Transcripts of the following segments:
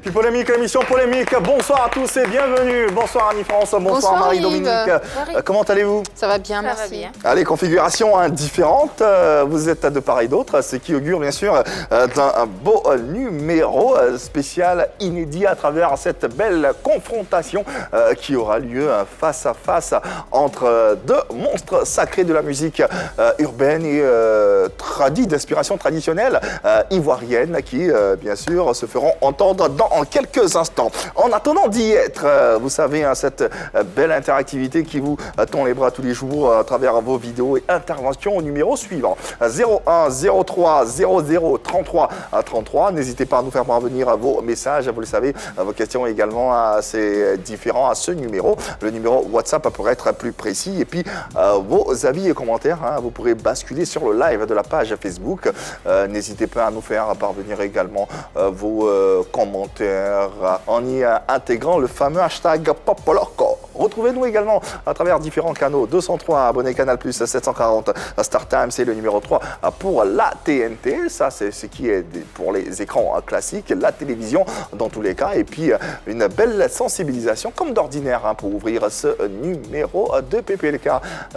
puis Polémique, l'émission Polémique. Bonsoir à tous et bienvenue. Bonsoir Annie-France, bonsoir Marie-Dominique. Comment allez-vous? Ça va bien, Ça merci. va bien. Allez, configuration différente. Vous êtes de part et d'autre, ce qui augure bien sûr d'un beau numéro spécial inédit à travers cette belle confrontation qui aura lieu face à face entre deux monstres sacrés de la musique urbaine et d'inspiration traditionnelle ivoirienne qui bien sûr se feront entendre dans quelques instants. En attendant d'y être, vous savez, cette belle interactivité qui vous tend les bras tous les jours à travers vos vidéos et interventions au numéro suivant 01 03 00 33 33. N'hésitez pas à nous faire parvenir vos messages, vous le savez, vos questions également assez différents à ce numéro. Le numéro WhatsApp pour être plus précis et puis vos avis et commentaires, vous pourrez basculer sur le live de la page Facebook. N'hésitez pas à nous faire parvenir également vos commentaires en y intégrant le fameux hashtag Popolorco. Retrouvez-nous également à travers différents canaux. 203 abonnés Canal+, 740 StarTimes, c'est le numéro 3 pour la TNT. Ça, c'est ce qui est pour les écrans classiques, la télévision dans tous les cas. Et puis, une belle sensibilisation, comme d'ordinaire, pour ouvrir ce numéro de PPLK.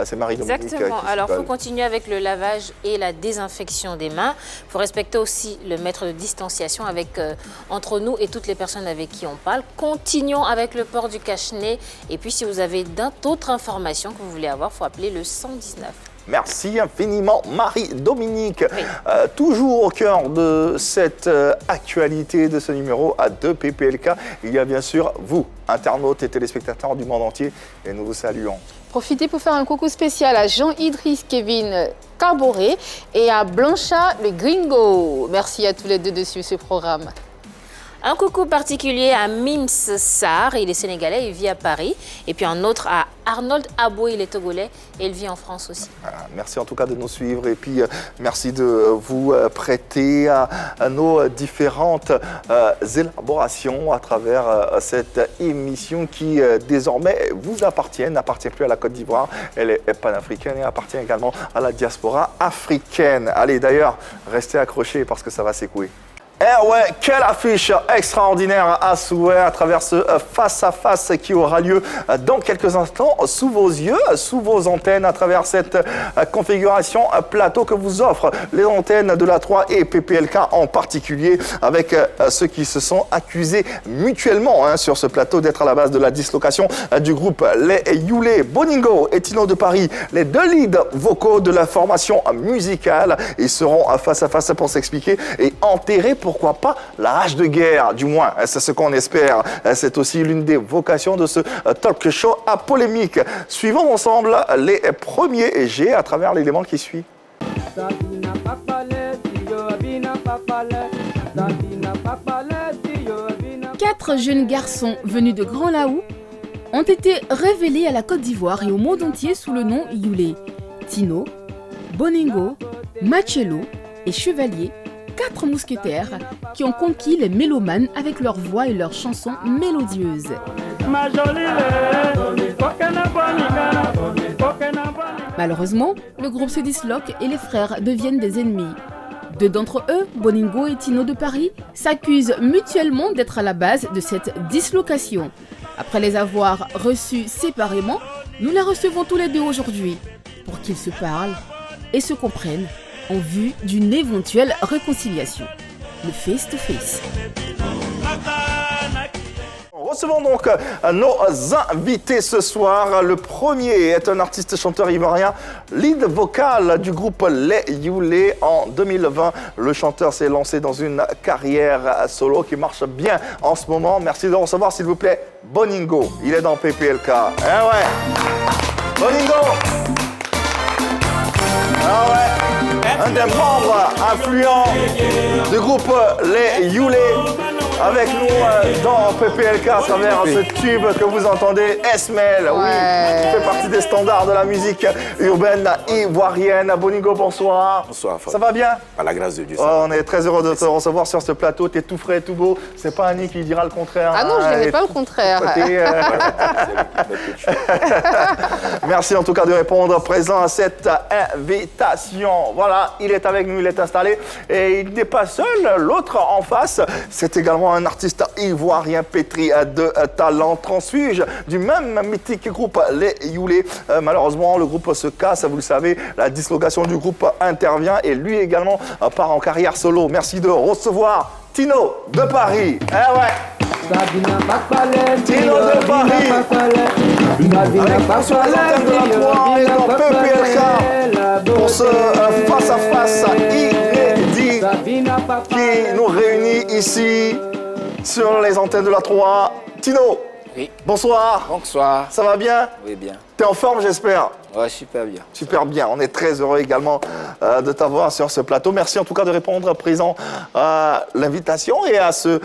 C'est Marie-Dominique. Exactement. Alors, il faut continuer avec le lavage et la désinfection des mains. Il faut respecter aussi le mètre de distanciation entre nous et toutes les personnes avec qui on parle. Continuons avec le port du cache-nez. Et puis, si vous avez d'autres informations que vous voulez avoir, il faut appeler le 119. Merci infiniment, Marie-Dominique. Oui. Toujours au cœur de cette actualité de ce numéro de PPLK, il y a bien sûr vous, internautes et téléspectateurs du monde entier, et nous vous saluons. Profitez pour faire un coucou spécial à Jean-Idriss Kevin Carboré et à Blancha le Gringo. Merci à tous les deux de suivre ce programme. Un coucou particulier à Mims Sarr, il est sénégalais, il vit à Paris. Et puis un autre à Arnold Abou, il est togolais et il vit en France aussi. Merci en tout cas de nous suivre et puis merci de vous prêter à nos différentes élaborations à travers cette émission qui désormais vous n'appartient plus à la Côte d'Ivoire. Elle est panafricaine et appartient également à la diaspora africaine. Allez d'ailleurs, restez accrochés parce que ça va s'écouler. Eh ouais, quelle affiche extraordinaire à souhait à travers ce face-à-face qui aura lieu dans quelques instants sous vos yeux, sous vos antennes, à travers cette configuration plateau que vous offrent les antennes de la 3 et PPLK en particulier, avec ceux qui se sont accusés mutuellement sur ce plateau d'être à la base de la dislocation du groupe Les Youlé, Boningo et Tino de Paris, les deux leads vocaux de la formation musicale. Ils seront face à face pour s'expliquer et enterrer pourquoi pas la hache de guerre, du moins, c'est ce qu'on espère. C'est aussi l'une des vocations de ce talk show à polémique. Suivons ensemble les premiers jets à travers l'élément qui suit. 4 jeunes garçons venus de Grand Laou ont été révélés à la Côte d'Ivoire et au monde entier sous le nom Youlé. Tino, Boningo, Machello et Chevalier, 4 mousquetaires qui ont conquis les mélomanes avec leur voix et leurs chansons mélodieuses. Malheureusement, le groupe se disloque et les frères deviennent des ennemis. Deux d'entre eux, Boningo et Tino de Paris, s'accusent mutuellement d'être à la base de cette dislocation. Après les avoir reçus séparément, nous les recevons tous les deux aujourd'hui pour qu'ils se parlent et se comprennent en vue d'une éventuelle réconciliation. Le face-to-face. Recevons donc nos invités ce soir. Le premier est un artiste-chanteur ivoirien, lead vocal du groupe Les Youlé. En 2020, le chanteur s'est lancé dans une carrière solo qui marche bien en ce moment. Merci de recevoir, s'il vous plaît, Boningo. Il est dans PPLK. Eh ouais, Boningo. Ah ouais. Un des membres influents du groupe Les Youlé, avec nous dans PPLK à travers ce tube que vous entendez, Esmel, oui, qui fait partie des standards de la musique urbaine ivoirienne. Boningo, bonsoir. Bonsoir. Ça va bien? À la grâce de Dieu. On est très heureux de te recevoir sur ce plateau. Tu es tout frais, tout beau. C'est pas Annie qui dira le contraire. Ah non, je ne dirais pas le contraire. Merci en tout cas de répondre présent à cette invitation. Voilà, il est avec nous, il est installé et il n'est pas seul. L'autre en face, c'est également également un artiste ivoirien pétri de talent, transfuge du même mythique groupe Les Youlés. Malheureusement, le groupe se casse, vous le savez, la dislocation du groupe intervient et lui également part en carrière solo. Merci de recevoir Tino de Paris. Eh ouais. Tino de Paris. Avec sur les antennes de la 3 et dans PPLK pour ce face-à-face inédit qui nous réunit ici sur les antennes de la 3. Tino, oui. Bonsoir. Bonsoir. Ça va bien? Oui, bien. T'es en forme, j'espère? Ouais, super bien. Super bien. On est très heureux également de t'avoir sur ce plateau. Merci en tout cas de répondre présent à l'invitation et à ce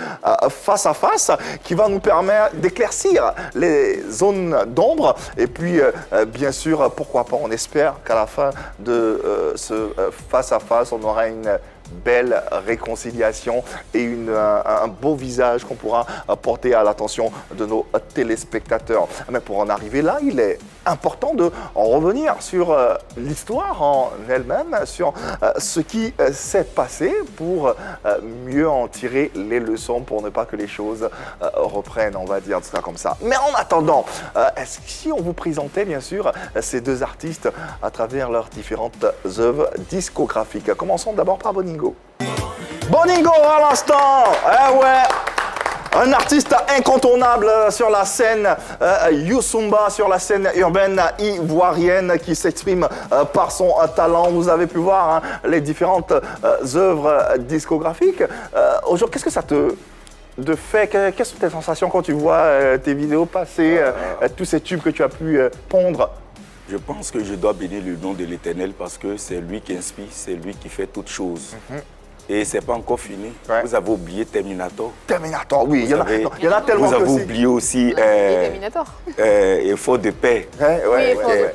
face-à-face qui va nous permettre d'éclaircir les zones d'ombre. Et puis, bien sûr, pourquoi pas, on espère qu'à la fin de ce face-à-face, on aura une belle réconciliation et un beau visage qu'on pourra porter à l'attention de nos téléspectateurs. Mais pour en arriver là, il est important de revenir sur l'histoire en elle-même, sur ce qui s'est passé pour mieux en tirer les leçons pour ne pas que les choses reprennent, on va dire ça comme ça. Mais en attendant, si on vous présentait bien sûr ces deux artistes à travers leurs différentes œuvres discographiques. Commençons d'abord par Boningo. Boningo à l'instant, eh ouais, un artiste incontournable sur la scène Youssumba, sur la scène urbaine ivoirienne qui s'exprime par son talent. Vous avez pu voir hein, les différentes œuvres discographiques. Aujourd'hui, qu'est-ce que ça te fait? Quelles sont tes sensations quand tu vois tes vidéos passer, tous ces tubes que tu as pu pondre? Je pense que je dois bénir le nom de l'Éternel parce que c'est lui qui inspire, c'est lui qui fait toutes choses. Et c'est pas encore fini. Ouais. Vous avez oublié Terminator. Terminator, oui. Il y en a tellement. Vous avez oublié aussi Terminator. Effort de paix.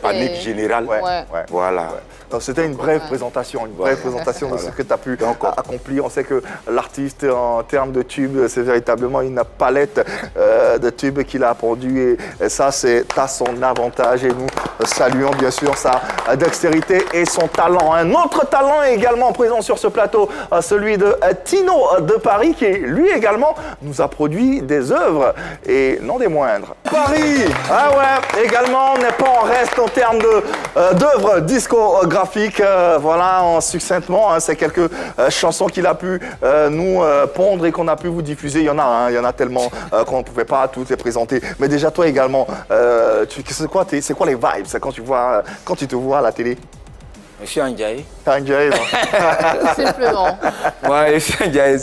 Panique générale. Ouais. Voilà. Ouais. Donc c'était une brève présentation, de ce que tu as pu accomplir. On sait que l'artiste, en termes de tubes, c'est véritablement une palette de tubes qu'il a produit. Et ça, c'est à son avantage. Et nous saluons bien sûr sa dextérité et son talent. Un autre talent est également présent sur ce plateau, celui de Tino de Paris, qui lui également nous a produit des œuvres, et non des moindres. Paris, ah ouais, également, on n'est pas en reste en termes d'œuvres discographiques. Voilà, succinctement, hein, c'est quelques chansons qu'il a pu nous pondre et qu'on a pu vous diffuser. Il y en a tellement qu'on ne pouvait pas toutes les présenter. Mais déjà, toi également, c'est quoi les vibes quand tu te vois à la télé? Je suis Ndiaye. Ndiaye, non? Simplement. Ouais, je suis Ndiaye.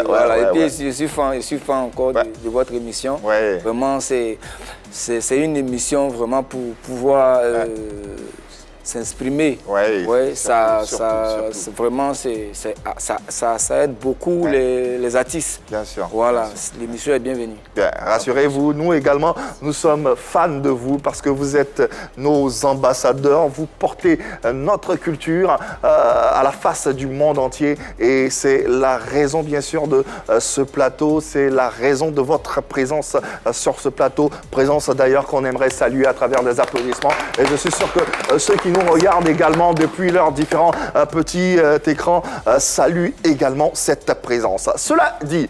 Voilà. Et puis, ouais. je suis fan encore de votre émission. Ouais. Vraiment, c'est une émission vraiment pour pouvoir s'exprimer. Ouais, surtout. Vraiment, ça aide beaucoup les artistes. Bien sûr. Voilà, l'émission est bienvenue. Bien, rassurez-vous, nous également, nous sommes fans de vous parce que vous êtes nos ambassadeurs. Vous portez notre culture à la face du monde entier et c'est la raison, bien sûr, de ce plateau. C'est la raison de votre présence sur ce plateau. Présence d'ailleurs qu'on aimerait saluer à travers des applaudissements. Et je suis sûr que ceux qui nous regardent également depuis leurs différents petits écrans saluent également cette présence. Cela dit,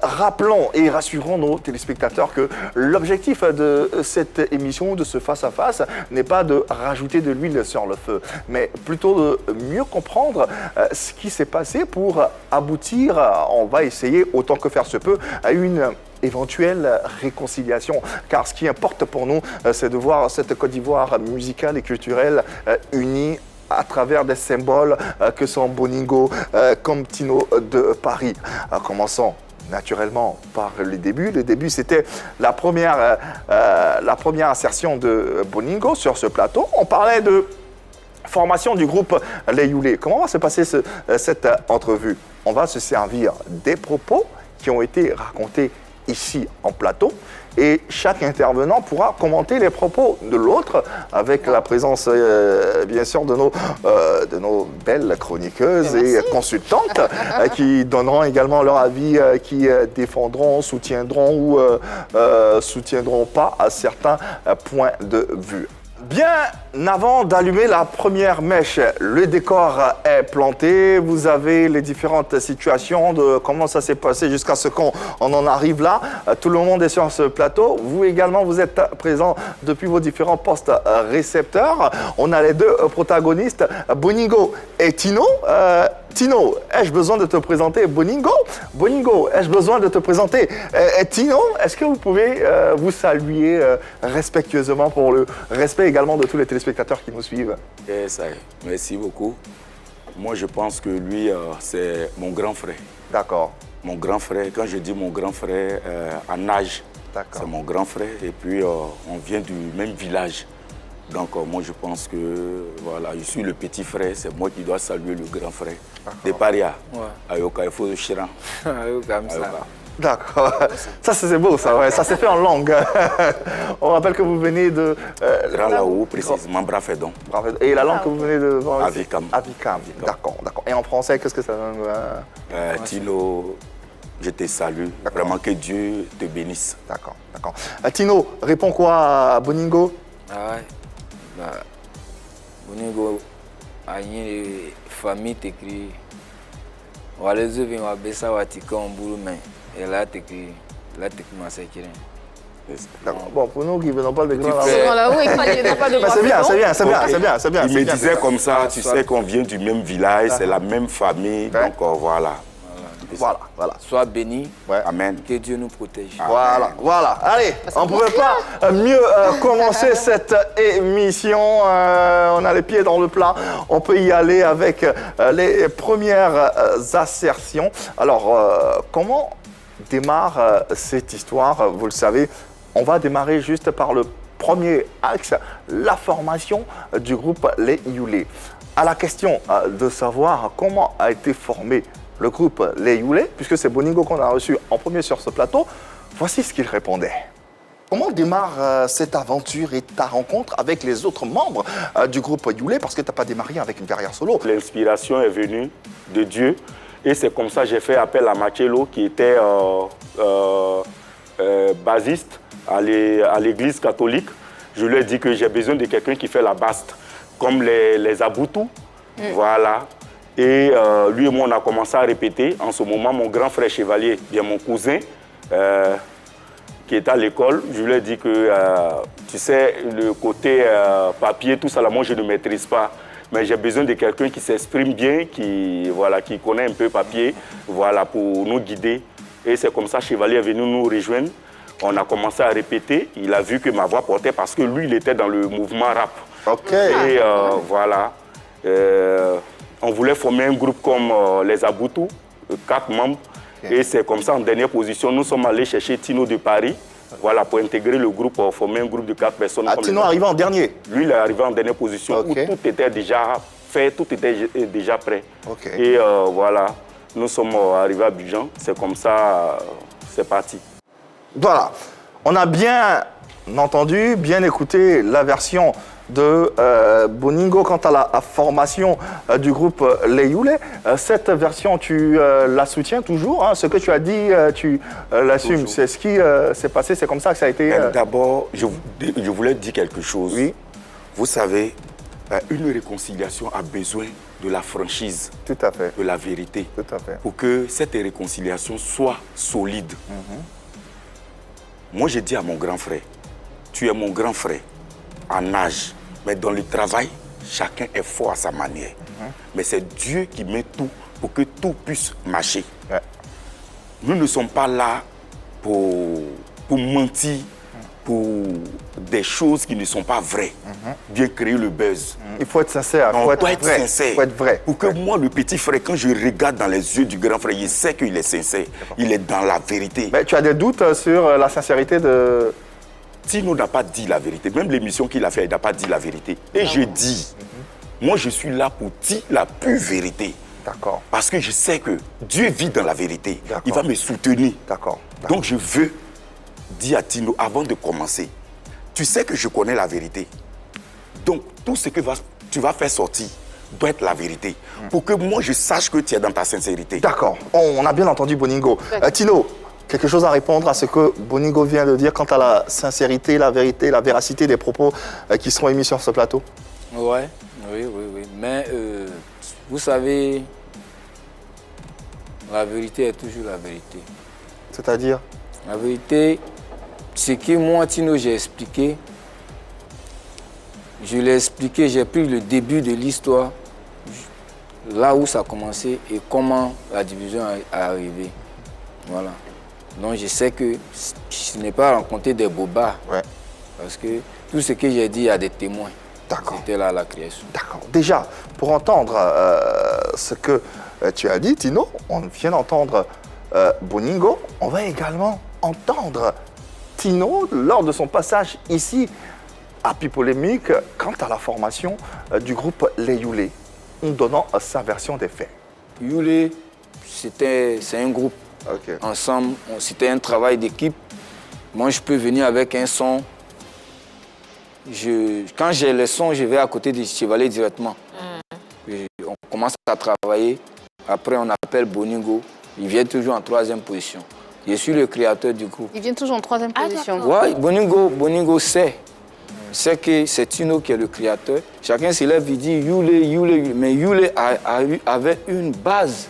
rappelons et rassurons nos téléspectateurs que l'objectif de cette émission, de ce face-à-face, n'est pas de rajouter de l'huile sur le feu, mais plutôt de mieux comprendre ce qui s'est passé pour aboutir, on va essayer autant que faire se peut, à une éventuelle réconciliation. Car ce qui importe pour nous, c'est de voir cette Côte d'Ivoire musicale et culturelle unie à travers des symboles que sont Boningo comme Tino de Paris. Commençons naturellement par les débuts. Le début, c'était la première insertion de Boningo sur ce plateau. On parlait de formation du groupe Les Youlés. Comment va se passer cette entrevue? On va se servir des propos qui ont été racontés ici en plateau et chaque intervenant pourra commenter les propos de l'autre avec la présence bien sûr de nos belles chroniqueuses et consultantes qui donneront également leur avis, qui défendront, soutiendront ou soutiendront pas à certains points de vue. Bien avant d'allumer la première mèche, le décor est planté. Vous avez les différentes situations de comment ça s'est passé jusqu'à ce qu'on en arrive là. Tout le monde est sur ce plateau. Vous également, vous êtes présents depuis vos différents postes récepteurs. On a les deux protagonistes, Boningo et Tino. Tino, ai-je besoin de te présenter Boningo? Boningo, ai-je besoin de te présenter Tino? Est-ce que vous pouvez vous saluer respectueusement pour le respect également de tous les téléspectateurs qui nous suivent? Et ça, merci beaucoup. Moi, je pense que lui, c'est mon grand frère. D'accord. Mon grand frère, quand je dis mon grand frère, en âge, D'accord. c'est mon grand frère. Et puis, on vient du même village. Donc, moi, je pense que, voilà, je suis le petit frère. C'est moi qui dois saluer le grand frère. Des Paria. Ayoka, il faut le chiran. Comme ça. D'accord. Ça, c'est beau, ça. Ouais. Ça s'est fait en langue. On rappelle que vous venez de... Grand Laou, précisément, Brafedon. Et la langue que vous venez de... Avikam. Avikam. D'accord, d'accord. Et en français, qu'est-ce que ça donne? Tino, je te salue. Vraiment que Dieu te bénisse. D'accord, d'accord. Tino, réponds quoi à Boningo? Ah ouais. Bah, Boningo, a une famille t'écrit. On va les ouvrir, on va baisser à Watika en boulot, mais et là t'écris ma sécurité. D'accord. Bon, pour nous qui venons pas de Grand Voilà, oui, il n'y a pas de C'est bien, c'est bien, c'est bien, Ok. c'est bien, c'est bien. Il me disait comme ça, tu sais qu'on vient du même village, c'est la même famille, Ouais. donc voilà. Voilà, voilà. Sois béni, Ouais. Amen. que Dieu nous protège. Voilà, voilà. Allez, on ne pouvait pas mieux commencer cette émission. On a les pieds dans le plat. On peut y aller avec les premières assertions. Alors, comment démarre cette histoire? Vous le savez, on va démarrer juste par le premier axe, la formation du groupe Les Youlés. À la question de savoir comment a été formé le groupe Les Youlés, puisque c'est Boningo qu'on a reçu en premier sur ce plateau, voici ce qu'il répondait. Comment démarre cette aventure et ta rencontre avec les autres membres du groupe Youlé, parce que tu n'as pas démarré avec une carrière solo? L'inspiration est venue de Dieu et c'est comme ça que j'ai fait appel à Machello qui était basiste à l'église catholique. Je lui ai dit que j'ai besoin de quelqu'un qui fait la baste, comme les Aboutou. Voilà. Et lui et moi, on a commencé à répéter. En ce moment, mon grand frère chevalier, bien mon cousin, qui est à l'école, je lui ai dit que, tu sais, le côté papier, tout ça, là, moi, je ne maîtrise pas. Mais j'ai besoin de quelqu'un qui s'exprime bien, qui connaît un peu papier, voilà, pour nous guider. Et c'est comme ça que Chevalier est venu nous rejoindre. On a commencé à répéter. Il a vu que ma voix portait parce que lui, il était dans le mouvement rap. Ok. Et voilà. On voulait former un groupe comme les Aboutou, 4 membres. Et c'est comme ça, en dernière position, nous sommes allés chercher Tino de Paris, voilà, pour intégrer le groupe, former un groupe de 4 personnes. Tino est arrivé en dernier? Lui, il est arrivé en dernière position, Ok. où tout était déjà fait, tout était déjà prêt. Ok. Et voilà, nous sommes arrivés à Abidjan. C'est comme ça, c'est parti. Voilà, on a bien entendu, bien écouté la version de Boningo quant à la formation du groupe Les Youlés. Cette version, tu la soutiens toujours, hein? Ce que tu as dit, tu l'assumes. Toujours. C'est ce qui s'est passé, c'est comme ça que ça a été... D'abord, je voulais dire quelque chose. Oui. Vous savez, une réconciliation a besoin de la franchise, Tout à fait, de la vérité, tout à fait. pour que cette réconciliation soit solide. Moi, j'ai dit à mon grand frère, tu es mon grand frère en âge, mais dans le travail, chacun est fort à sa manière. Mais c'est Dieu qui met tout pour que tout puisse marcher. Ouais. Nous ne sommes pas là pour mentir, pour des choses qui ne sont pas vraies, bien créer le buzz. Il faut être sincère, il On faut doit être être vrai. sincère. Il faut être vrai. Pour que moi, le petit frère, quand je regarde dans les yeux du grand frère, je sais qu'il est sincère. Il est dans la vérité. Mais tu as des doutes sur la sincérité de... Tino n'a pas dit la vérité. Même l'émission qu'il a fait, il n'a pas dit la vérité. Et je dis, moi, je suis là pour dire la pure vérité. D'accord, Parce que je sais que Dieu vit dans la vérité. D'accord. Il va me soutenir. d'accord. Donc, je veux dire à Tino, avant de commencer, tu sais que je connais la vérité. Donc, tout ce que tu vas faire sortir doit être la vérité. Pour que moi, je sache que tu es dans ta sincérité. D'accord, on a bien entendu Boningo. Tino, Quelque chose à répondre à ce que Boningo vient de dire quant à la sincérité, la vérité, la véracité des propos qui seront émis sur ce plateau? Ouais, oui. Mais vous savez, la vérité est toujours la vérité. C'est-à-dire? La vérité, ce que moi, Tino, j'ai expliqué, je l'ai expliqué, j'ai pris le début de l'histoire, là où ça a commencé et comment la division est arrivée. Voilà. Donc je sais que je n'ai pas rencontré des bobards. Ouais. Parce que tout ce que j'ai dit, il y a des témoins. D'accord. C'était là la création. D'accord. Déjà, pour entendre ce que tu as dit, Tino, on vient d'entendre Boningo. On va également entendre Tino lors de son passage ici à Pipolémique quant à la formation du groupe Les Youlé, en donnant sa version des faits. Youlé, c'est un groupe. Ok. Ensemble, c'était un travail d'équipe. Moi, je peux venir avec un son. Quand j'ai le son, je vais à côté du chevalet directement. On commence à travailler. Après, on appelle Boningo. Il vient toujours en 3e position. Je suis le créateur du groupe. Il vient toujours en 3e position. Oui, Boningo sait. C'est que c'est Tino qui est le créateur. Chacun se lève, il dit Youlé. Mais Youlé avait une base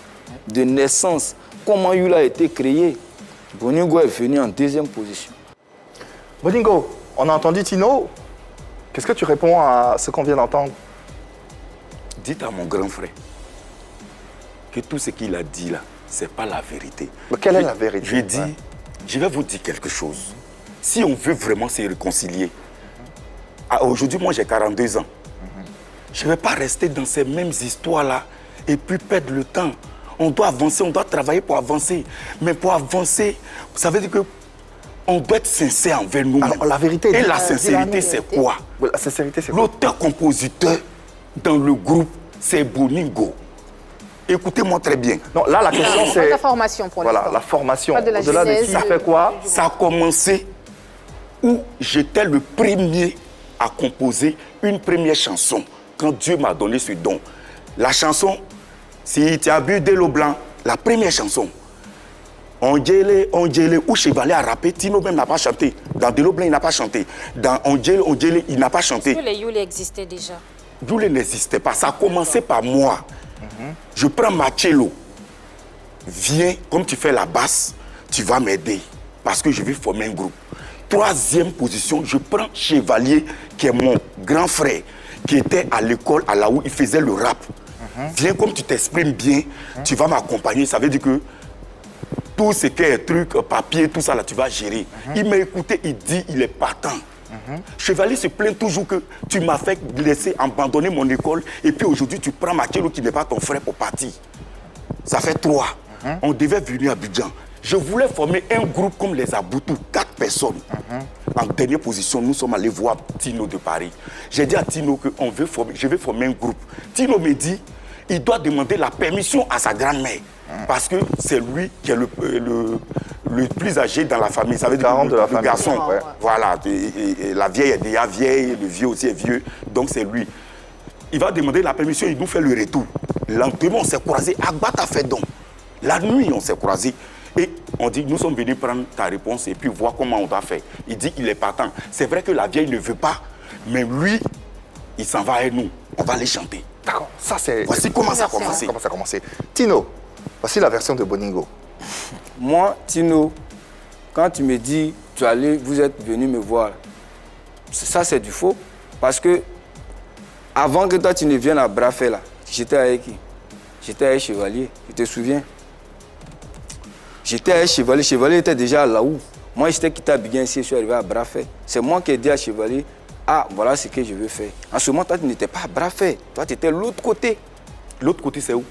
de naissance. Comment Youlé a été créé? Boningo est venu en 2e position. Boningo, on a entendu Tino. Qu'est-ce que tu réponds à ce qu'on vient d'entendre? Dites à mon grand frère que tout ce qu'il a dit là, ce n'est pas la vérité. Mais quelle est la vérité? Je vais vous dire quelque chose. Si on veut vraiment se réconcilier, aujourd'hui, moi j'ai 42 ans. Je ne vais pas rester dans ces mêmes histoires-là et puis perdre le temps. On doit avancer, on doit travailler pour avancer. Mais pour avancer, ça veut dire que on doit être sincère envers nous-mêmes. Alors, la vérité. Et la sincérité, c'est quoi? La sincérité, c'est quoi? L'auteur-compositeur dans le groupe, c'est Boningo. Écoutez-moi très bien. Non, là, la question, c'est... La formation pour Voilà, l'instant. la formation. Pas de la Au-delà de genèse. qui fait quoi? Ça a commencé où j'étais le premier à composer une première chanson quand Dieu m'a donné ce don. La chanson, si tu as bu de l'eau blanc, la première chanson. Ongele, où Chevalet a rappé, Tino même n'a pas chanté. Dans De l'eau blanc, il n'a pas chanté. Dans Ongele, il n'a pas chanté. Est-ce que les Youlé existaient déjà? Youlé n'existait pas. Ça a commencé par moi. Je prends ma cello. Viens, comme tu fais la basse, tu vas m'aider. Parce que je vais former un groupe. 3e position, je prends Chevalier, qui est mon grand frère, qui était à l'école, à là où il faisait le rap. Viens, comme tu t'exprimes bien, tu vas m'accompagner. Ça veut dire que tout ce qui est truc, papier, tout ça, là, tu vas gérer. Il m'a écouté, il dit, il est partant. Chevalier se plaint toujours que tu m'as fait laisser abandonner mon école et puis aujourd'hui, tu prends Makelo qui n'est pas ton frère pour partir. Ça fait 3. On devait venir à Abidjan. Je voulais former un groupe comme les Aboutou, 4 personnes. En dernière position, nous sommes allés voir Tino de Paris. J'ai dit à Tino que je vais former un groupe. Tino me dit, il doit demander la permission à sa grand-mère. Parce que c'est lui qui est le plus âgé dans la famille. Ça veut dire le garçon. Ouais. Voilà. Et la vieille est déjà vieille, le vieux aussi est vieux. Donc c'est lui. Il va demander la permission, il nous fait le retour. Lentement, on s'est croisés. Agbata fait don. La nuit, on s'est croisés. Et on dit, nous sommes venus prendre ta réponse et puis voir comment on doit faire. Il dit, il est partant. C'est vrai que la vieille ne veut pas, mais lui, il s'en va avec nous. On va les chanter. D'accord, ça c'est... Voici comment ça a commencé. Comment ça a commencé. Tino, voici la version de Boningo. Moi, Tino, quand tu me dis, vous êtes venu me voir, ça c'est du faux. Parce que avant que toi tu ne viennes à Brafé, là, j'étais avec qui? J'étais avec Chevalier, tu te souviens? J'étais avec Chevalier, Chevalier était déjà là où? Moi, j'étais quitté à Biguin ici, je suis arrivé à Brafé. C'est moi qui ai dit à Chevalier, ah, voilà ce que je veux faire. En ce moment, toi, tu n'étais pas à Brafé. Toi, tu étais de l'autre côté. L'autre côté, c'est où?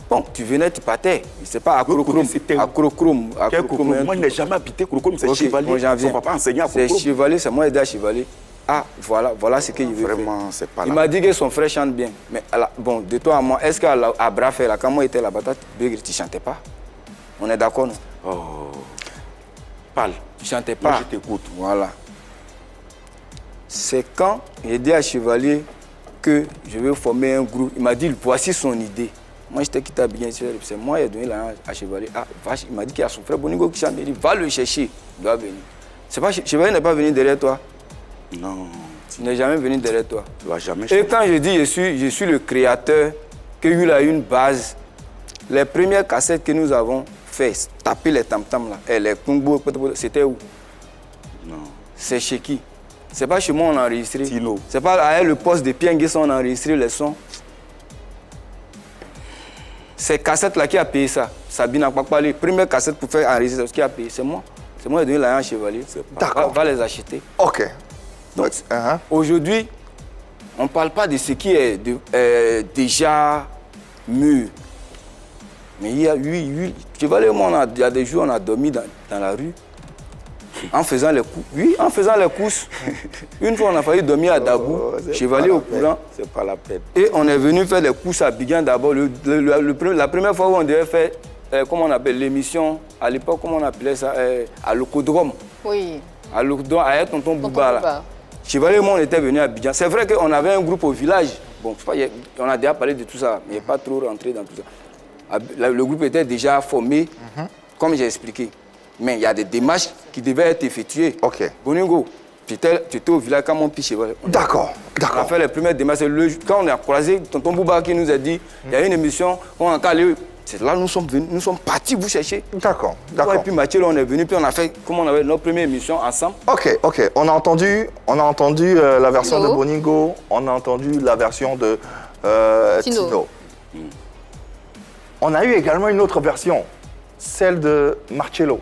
Bon, tu venais, tu partais. Je ne sais pas, à Krokrom. À Krokrom. Moi, je n'ai jamais habité Krokrom, c'est Chevalier. Son papa enseignait à Krokrom. C'est Chevalier, c'est moi qui ai dit à Chevalier. Ah, voilà ce que je veux faire. Vraiment, c'est pas là. Il m'a dit que son frère chante bien. Mais bon, de toi à moi, est-ce qu'à Brafé, là, quand moi j'étais là-bas, tu ne chantais pas? On est d'accord, non? Oh. Parle. Tu ne chantais pas. Moi, je t'écoute. Voilà. C'est quand j'ai dit à Chevalier que je veux former un groupe. Il m'a dit, voici son idée. Moi, j'étais quitté à Abidjan, c'est moi qui ai donné l'argent à Chevalier. Ah, vache, il m'a dit qu'il y a son frère Boningo qui chante. Il dit, va le chercher, il doit venir. C'est pas, Chevalier n'est pas venu derrière toi. Non. Il n'est jamais venu derrière toi. Tu vas jamais Et changer. quand je dis je suis le créateur, que Yul a une base, les premières cassettes que nous avons fait, taper les tam-tams là, et les kungbo, c'était où? Non. C'est chez qui? C'est pas chez moi on a enregistré. Tino. C'est pas à le poste de Pierre Nguesson on a enregistré les sons. C'est cassette là qui a payé ça. Sabine n'a pas parlé. Première cassette pour faire enregistrer, ce qui a payé, c'est moi. C'est moi qui ai donné l'argent à Chevalier. D'accord. Va les acheter. OK. Donc, aujourd'hui, on ne parle pas de ce qui est déjà mûr. Mais il y a Chevalier, moi, il y a des jours, on a dormi dans la rue. En faisant les courses. Oui, en faisant les courses. Une fois, on a failli dormir à Dabou, Chevalier au courant. C'est pas la peine. Et on est venu faire les courses à Abidjan d'abord. La première fois où on devait faire, comment on appelle l'émission, à l'époque, comment on appelait ça, à l'Ocodrome. Oui. À l'Ocodrome, à Tonton Bouba. Là. Chevalier et moi, on était venus à Abidjan. C'est vrai qu'on avait un groupe au village. Bon, on a déjà parlé de tout ça, mais pas trop rentré dans tout ça. Le groupe était déjà formé, comme j'ai expliqué. Mais il y a des démarches qui devaient être effectuées. OK. Boningo, tu étais au village quand mon piche. D'accord. On a fait les premières démarches. Quand on a croisé Tonton Bouba qui nous a dit il y a une émission, on a calé. C'est là que nous sommes venus, nous sommes partis vous chercher. D'accord. Et puis Mathieu, on est venu, puis on a fait, comme on avait notre première émission ensemble. OK. On a entendu la version de Boningo, on a entendu la version de Tino. On a eu également une autre version, celle de Marcello,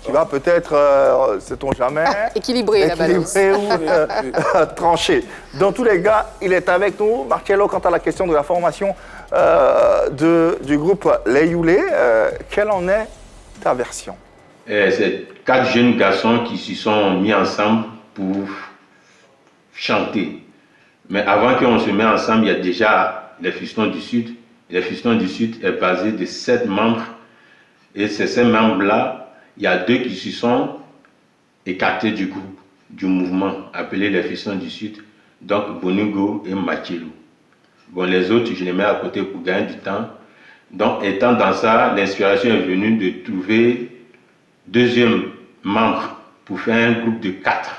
qui va peut-être, sait-on jamais, Équilibrer la balance. ou trancher. Dans tous les cas, il est avec nous. Marcello, quant à la question de la formation du groupe Les Youlés, quelle en est ta version? C'est 4 jeunes garçons qui se sont mis ensemble pour chanter. Mais avant qu'on se mette ensemble, il y a déjà les Fistons du Sud. Les Fistons du Sud est basé de 7 membres. Et ces membres-là, il y a 2 qui se sont écartés du groupe, du mouvement appelé les Fistons du Sud. Donc Boningo et Marcello. Bon, les autres, je les mets à côté pour gagner du temps. Donc, étant dans ça, l'inspiration est venue de trouver 2e membre pour faire un groupe de 4.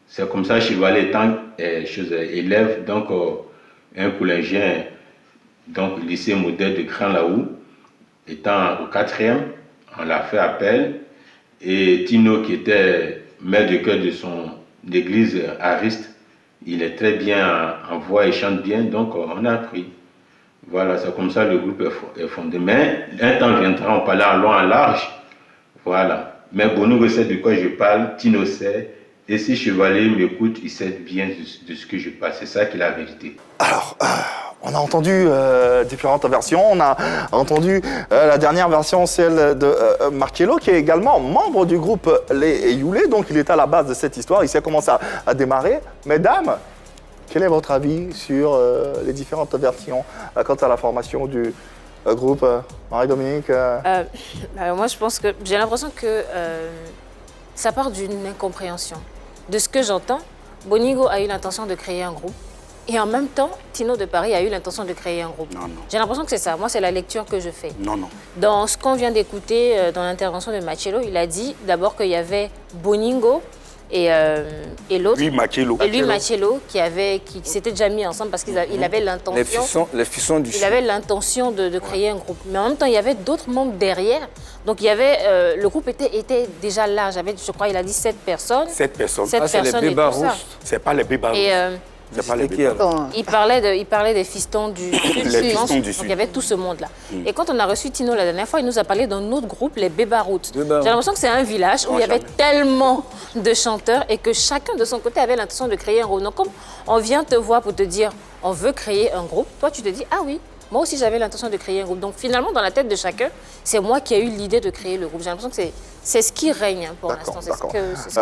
C'est comme ça, Chevalier étant élève, donc un collégien, donc lycée modèle de Grand-Laou, étant au 4e, on l'a fait appel. Et Tino, qui était maître de chœur de son église Ariste, il est très bien en voix et chante bien, donc on a pris. Voilà, c'est comme ça le groupe est fondé. Mais un temps viendra, on parlera en long, en large. Voilà. Mais Boningo sait de quoi je parle, Tino sait. Et si Chevalier m'écoute, il sait bien de ce que je parle. C'est ça qui est la vérité. Alors, on a entendu différentes versions. On a entendu la dernière version, celle de Marcello, qui est également membre du groupe Les Youlés. Donc, il est à la base de cette histoire. Il sait comment ça a démarré. Mesdames, quel est votre avis sur les différentes versions quant à la formation du groupe? Marie-Dominique Moi, je pense que j'ai l'impression que ça part d'une incompréhension. De ce que j'entends, Boningo a eu l'intention de créer un groupe. Et en même temps, Tino de Paris a eu l'intention de créer un groupe. Non. J'ai l'impression que c'est ça. Moi, c'est la lecture que je fais. Non. Dans ce qu'on vient d'écouter, dans l'intervention de Marcello, il a dit d'abord qu'il y avait Boningo et l'autre. Lui, Marcello. Et lui, Marcello, qui s'était déjà mis ensemble parce qu'il avait l'intention. Les Fistons du Sud. Il avait l'intention de créer un groupe. Mais en même temps, il y avait d'autres membres derrière. Donc, il y avait, le groupe était déjà large. Je crois il a dit 7 personnes. 7 personnes. 7 c'est les personnes et tout Bébarousses. ça. C'est pas les Bébarousses. Et C'est pas les qui, Bébarousses. Bon. il parlait des Fistons du Sud. Les je pense. Fistons du Donc, Sud. il y avait tout ce monde-là. Et quand on a reçu Tino la dernière fois, il nous a parlé d'un autre groupe, les Bébaroutes. J'ai l'impression que c'est un village où il y avait tellement de chanteurs et que chacun de son côté avait l'intention de créer un groupe. Donc, comme on vient te voir pour te dire on veut créer un groupe, toi, tu te dis ah oui, moi aussi j'avais l'intention de créer un groupe. Donc, finalement, dans la tête de chacun, c'est moi qui ai eu l'idée de créer le groupe. J'ai l'impression que c'est ce qui règne pour l'instant. D'accord.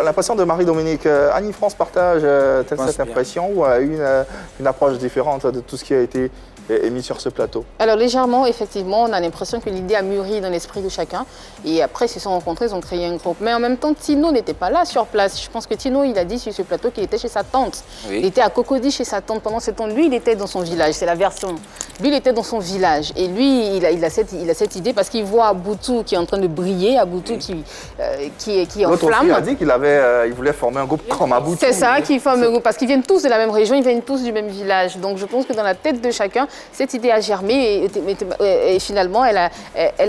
L'impression de Marie-Dominique, Annie France partage cette impression ou a eu une approche différente de tout ce qui a été est mis sur ce plateau? Alors légèrement, effectivement, on a l'impression que l'idée a mûri dans l'esprit de chacun. Et après, ils se sont rencontrés, ils ont créé un groupe. Mais en même temps, Tino n'était pas là sur place. Je pense que Tino, il a dit sur ce plateau qu'il était chez sa tante. Oui. Il était à Cocody chez sa tante. Pendant ce temps, lui, il était dans son village. C'est la version. Lui, il était dans son village. Et lui, il a cette idée parce qu'il voit Aboutou qui est en train de briller, Aboutou qui est en L'autre aussi flamme. a dit qu'il il voulait former un groupe comme Aboutou. C'est ça qui forme le groupe, parce qu'ils viennent tous de la même région, ils viennent tous du même village. Donc je pense que dans la tête de chacun, cette idée a germé et finalement, elle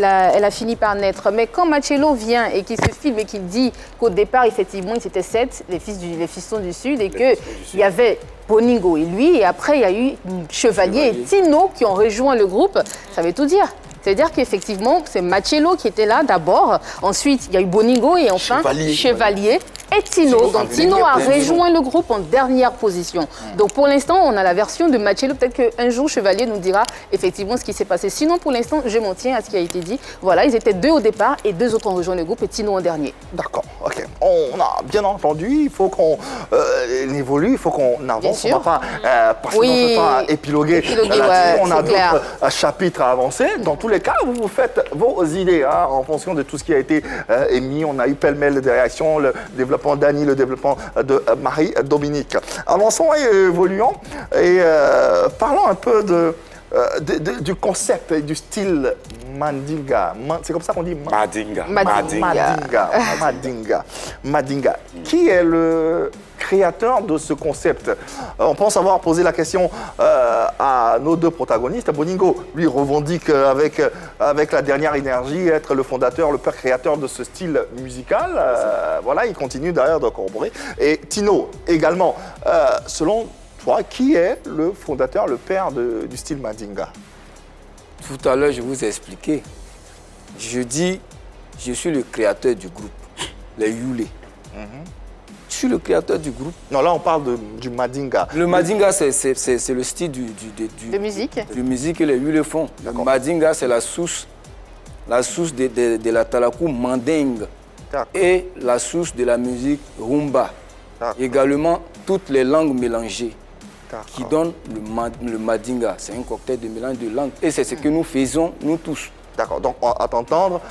a fini par naître. Mais quand Machello vient et qu'il se filme et qu'il dit qu'au départ, effectivement, ils étaient 7, les fistons du Sud, et qu'il y avait Boningo et lui, et après, il y a eu Chevalier et Tino qui ont rejoint le groupe, ça veut tout dire. C'est-à-dire qu'effectivement, c'est Machello qui était là d'abord. Ensuite, il y a eu Boningo et enfin Chevalier et Tino. Donc Tino a rejoint le groupe en dernière position. Donc pour l'instant, on a la version de Machello. Peut-être qu'un jour, Chevalier nous dira effectivement ce qui s'est passé. Sinon, pour l'instant, je m'en tiens à ce qui a été dit. Voilà, ils étaient 2 au départ et 2 autres ont rejoint le groupe et Tino en dernier. D'accord, ok. On a bien entendu, il faut qu'on évolue, il faut qu'on avance. On ne va pas passer notre temps à épiloguer. Ouais, on a d'autres chapitres à avancer. Dans tous les cas, vous vous faites vos idées hein, en fonction de tout ce qui a été émis. On a eu pêle-mêle des réactions, le développement d'Annie, le développement de Marie-Dominique. Avançons et évoluons et parlons un peu du concept et du style Mandinga. C'est comme ça qu'on dit Mandinga. Qui est le créateur de ce concept? On pense avoir posé la question à nos 2 protagonistes. Boningo, lui, revendique avec la dernière énergie être le fondateur, le père créateur de ce style musical. Voilà, il continue derrière de corroborer. Et Tino, également, selon toi, qui est le fondateur, le père du style Mandinga? Tout à l'heure, je vous ai expliqué. Je dis, je suis le créateur du groupe, les Yule. Je suis le créateur du groupe. Non, là, on parle du Mandinga. Le Mandinga, c'est le style de musique que les Yule font. Le Mandinga, c'est la source de la talakou mandingue et la source de la musique rumba. Également, toutes les langues mélangées qui donnent le Mandinga. C'est un cocktail de mélange de langues. Et c'est ce que nous faisons, nous tous. D'accord, donc à t'entendre,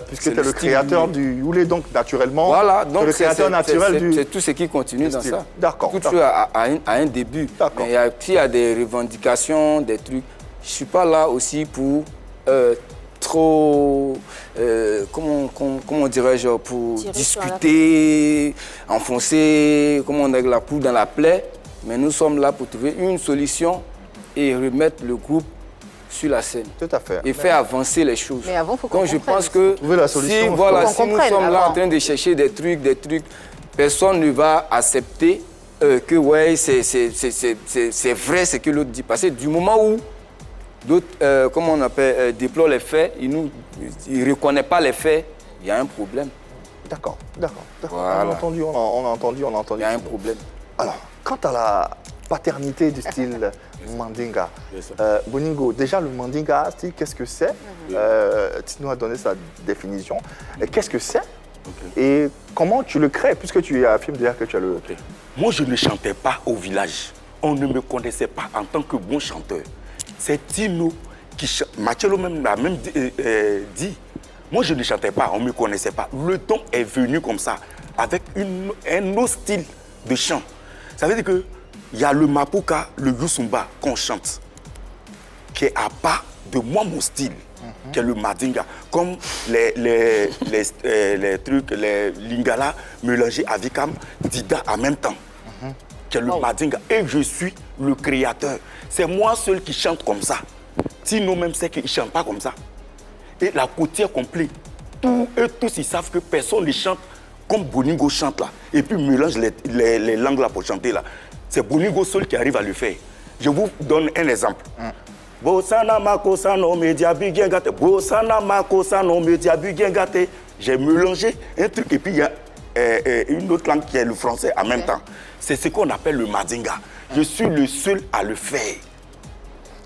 puisque tu es le créateur du Yule, donc naturellement, voilà, donc le créateur naturel du... C'est tout ce qui continue dans ça. D'accord. Tout chose a un début. Mais s'il y a des revendications, des trucs, je ne suis pas là aussi pour trop, comment dirais-je, pour discuter, enfoncer, comment on a la poudre dans la plaie. Mais nous sommes là pour trouver une solution et remettre le groupe sur la scène. Tout à fait. Et faire avancer les choses. Mais avant, il faut qu'on Donc je pense que si nous sommes là en train de chercher des trucs, personne ne va accepter que ouais, c'est vrai ce que l'autre dit. Parce que du moment où d'autres, comment on appelle, déplorent les faits, ils ne reconnaissent pas les faits, il y a un problème. D'accord. Voilà. On a entendu. Il y a un problème. Alors, quant à la paternité du style Mandinga, Boningo, déjà le Mandinga, qu'est-ce que c'est? Tino a donné sa définition. Qu'est-ce que c'est? Et comment tu le crées, puisque tu affirmes déjà que tu as le... Moi, je ne chantais pas au village. On ne me connaissait pas en tant que bon chanteur. C'est Tino qui chante. Machello même l'a même dit. Moi, je ne chantais pas, on ne me connaissait pas. Le ton est venu comme ça, avec un autre style de chant. Ça veut dire qu'il y a le Mapuka, le Yusumba qu'on chante, qui est à part de moi, mon style, qui est le Mandinga. Comme les trucs, les Lingala mélangés avec Dida en même temps, qui est le Mandinga. Et je suis le créateur. C'est moi seul qui chante comme ça. Tino même sait qu'il ne chante pas comme ça. Et la côtière complète, eux tous ils savent que personne ne chante comme Boningo chante là. Et puis mélange les langues là pour chanter là. C'est Boningo seul qui arrive à le faire. Je vous donne un exemple. Bosana makosa no media bigien gâté. Bosana makosa no media bigien gâté. J'ai mélangé un truc et puis il y a une autre langue qui est le français en même temps. C'est ce qu'on appelle le Mandinga. Je suis le seul à le faire.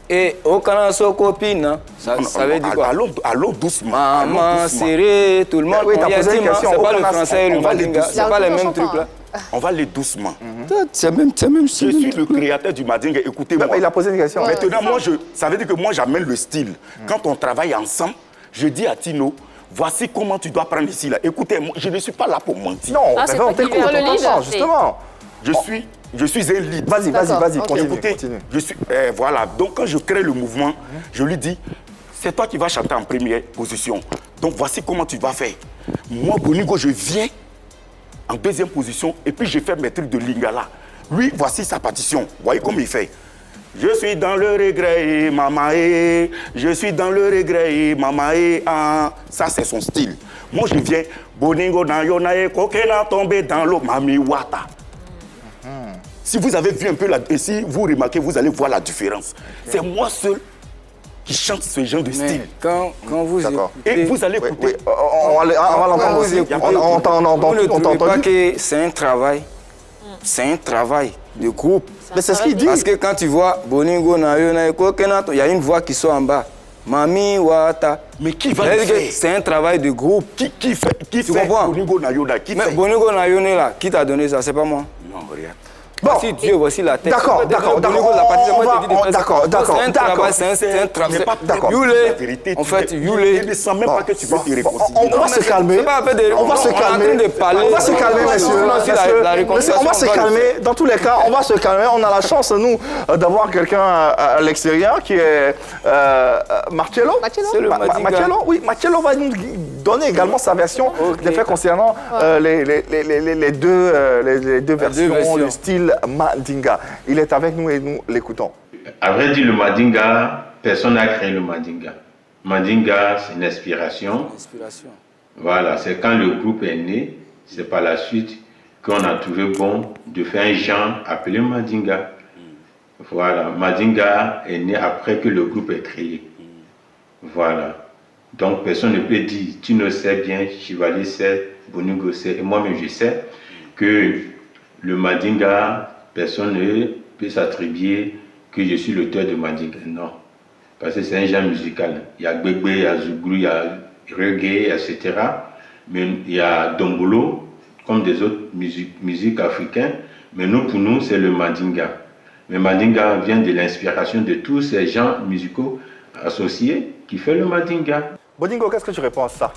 Et au Canada, copine, ça veut dire quoi? Allons doucement. Maman, serré, tout le monde. Oui, t'as posé une question. C'est pas le français et le Mandinga. C'est pas les mêmes trucs là. On va aller doucement. C'est même. Je suis le créateur du Mandinga, écoutez-moi. Il a posé une question. Maintenant, ça veut dire que moi, j'amène le style. Quand on travaille ensemble, je dis à Tino, voici comment tu dois prendre ici. Là. Écoutez, moi, je ne suis pas là pour mentir. Non, c'est on pas qu'il t'écoute, veut le on lead, t'entend, c'est- justement. Je suis un lead. Vas-y, continue, Écoutez, continue. je suis, voilà. Donc, quand je crée le mouvement, je lui dis, c'est toi qui vas chanter en première position. Donc, voici comment tu vas faire. Moi, Boningo, je viens en deuxième position et puis je fais mes trucs de Lingala. Lui, voici sa partition. Vous voyez comment il fait. Je suis dans le regret, mamae. Je suis dans le regret, mamae. Ah. Ça, c'est son style. Moi, je viens, Boningo dans Yonae, Kokena tombé dans l'eau, Mami Wata. Si vous avez vu un peu et si vous remarquez, vous allez voir la différence. C'est moi seul qui chante ce genre de style. Quand vous D'accord. écoutez... Et vous allez écouter. Oui, on va l'entendre aussi. On t'a Vous ne entendu. trouvez pas que c'est un travail. C'est un travail de groupe. Mais c'est ce qu'il dit. Parce que quand tu vois Boningo na yo na eko kenato, il y a une voix qui sort en bas. Mami Wata. Mais qui va le faire? C'est un travail de groupe. Qui fait Tu comprends? Boningo na Yoda? Qui Mais fait? Boningo na yo là, qui t'a donné ça? C'est pas moi. Non, rien. Bon. Voici Dieu, voici la tête. D'accord. Boningo, la partie, c'est moi qui te dis de faire ça. D'accord. C'est un travail, c'est un travail. D'accord. Yule, La vérité, en fait, il Yule. ne sent même pas que tu veux te réconcilier. On va se calmer. On va se calmer. On va se calmer, messieurs. On va se calmer. Dans tous les cas, on va se calmer. On a la chance, nous, d'avoir quelqu'un à l'extérieur qui est Marcello. C'est le Mandinga. Marcello, oui. Marcello va nous donner également sa version des faits concernant les deux versions, le style Mandinga. Il est avec nous et nous l'écoutons. À vrai dire, le Mandinga, personne n'a créé le Mandinga. Mandinga, c'est une inspiration. Inspiration. Voilà, c'est quand le groupe est né, c'est par la suite qu'on a trouvé bon de faire un genre appelé Mandinga. Voilà, Mandinga est né après que le groupe est créé. Voilà. Donc personne ne peut dire, tu ne sais bien, Chevalier sait, Boningo sait, et moi-même je sais que le Mandinga, personne ne peut s'attribuer que je suis l'auteur de Mandinga. Non. Parce que c'est un genre musical. Il y a Gbegbe, il y a Zouglou, il y a reggae, etc. Mais il y a Dombolo, comme des autres musiques africaines. Mais nous, pour nous, c'est le Mandinga. Mais Mandinga vient de l'inspiration de tous ces genres musicaux associés qui fait le Mandinga. Boningo, qu'est-ce que tu réponds à ça?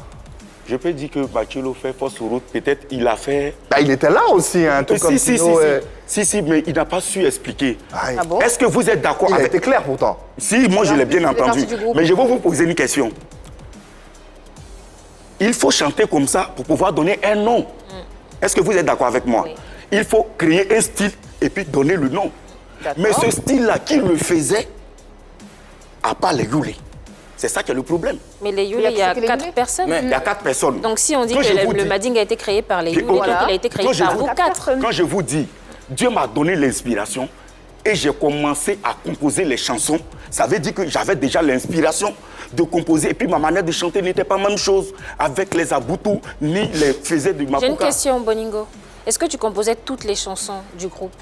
Je peux dire que Marcello fait force route. Peut-être il a fait. Il était là aussi, hein, tout comme Tino. Si, mais il n'a pas su expliquer. Ah bon? Est-ce que vous êtes d'accord Il a avec... été clair pourtant. Si, moi je l'ai bien entendu. partie du groupe. Mais je vais vous poser une question. Il faut chanter comme ça pour pouvoir donner un nom. Est-ce que vous êtes d'accord avec moi? Oui. Il faut créer un style et puis donner le nom. Mais ce style-là, qui le faisait, à part les Yulé? C'est ça qui est le problème. Mais les Yule, il y a 4 personnes. Mais il y a 4 personnes. Donc si on dit Quand je vous que le dis- Mandinga a été créé par les Yule, Ok. donc il a été créé Quand je par vous- vous 4. Quand je vous dis, Dieu m'a donné l'inspiration et j'ai commencé à composer les chansons, ça veut dire que j'avais déjà l'inspiration de composer. Et puis ma manière de chanter n'était pas la même chose avec les aboutou ni les faisais du Mapuka. J'ai une question, Boningo. Est-ce que tu composais toutes les chansons du groupe?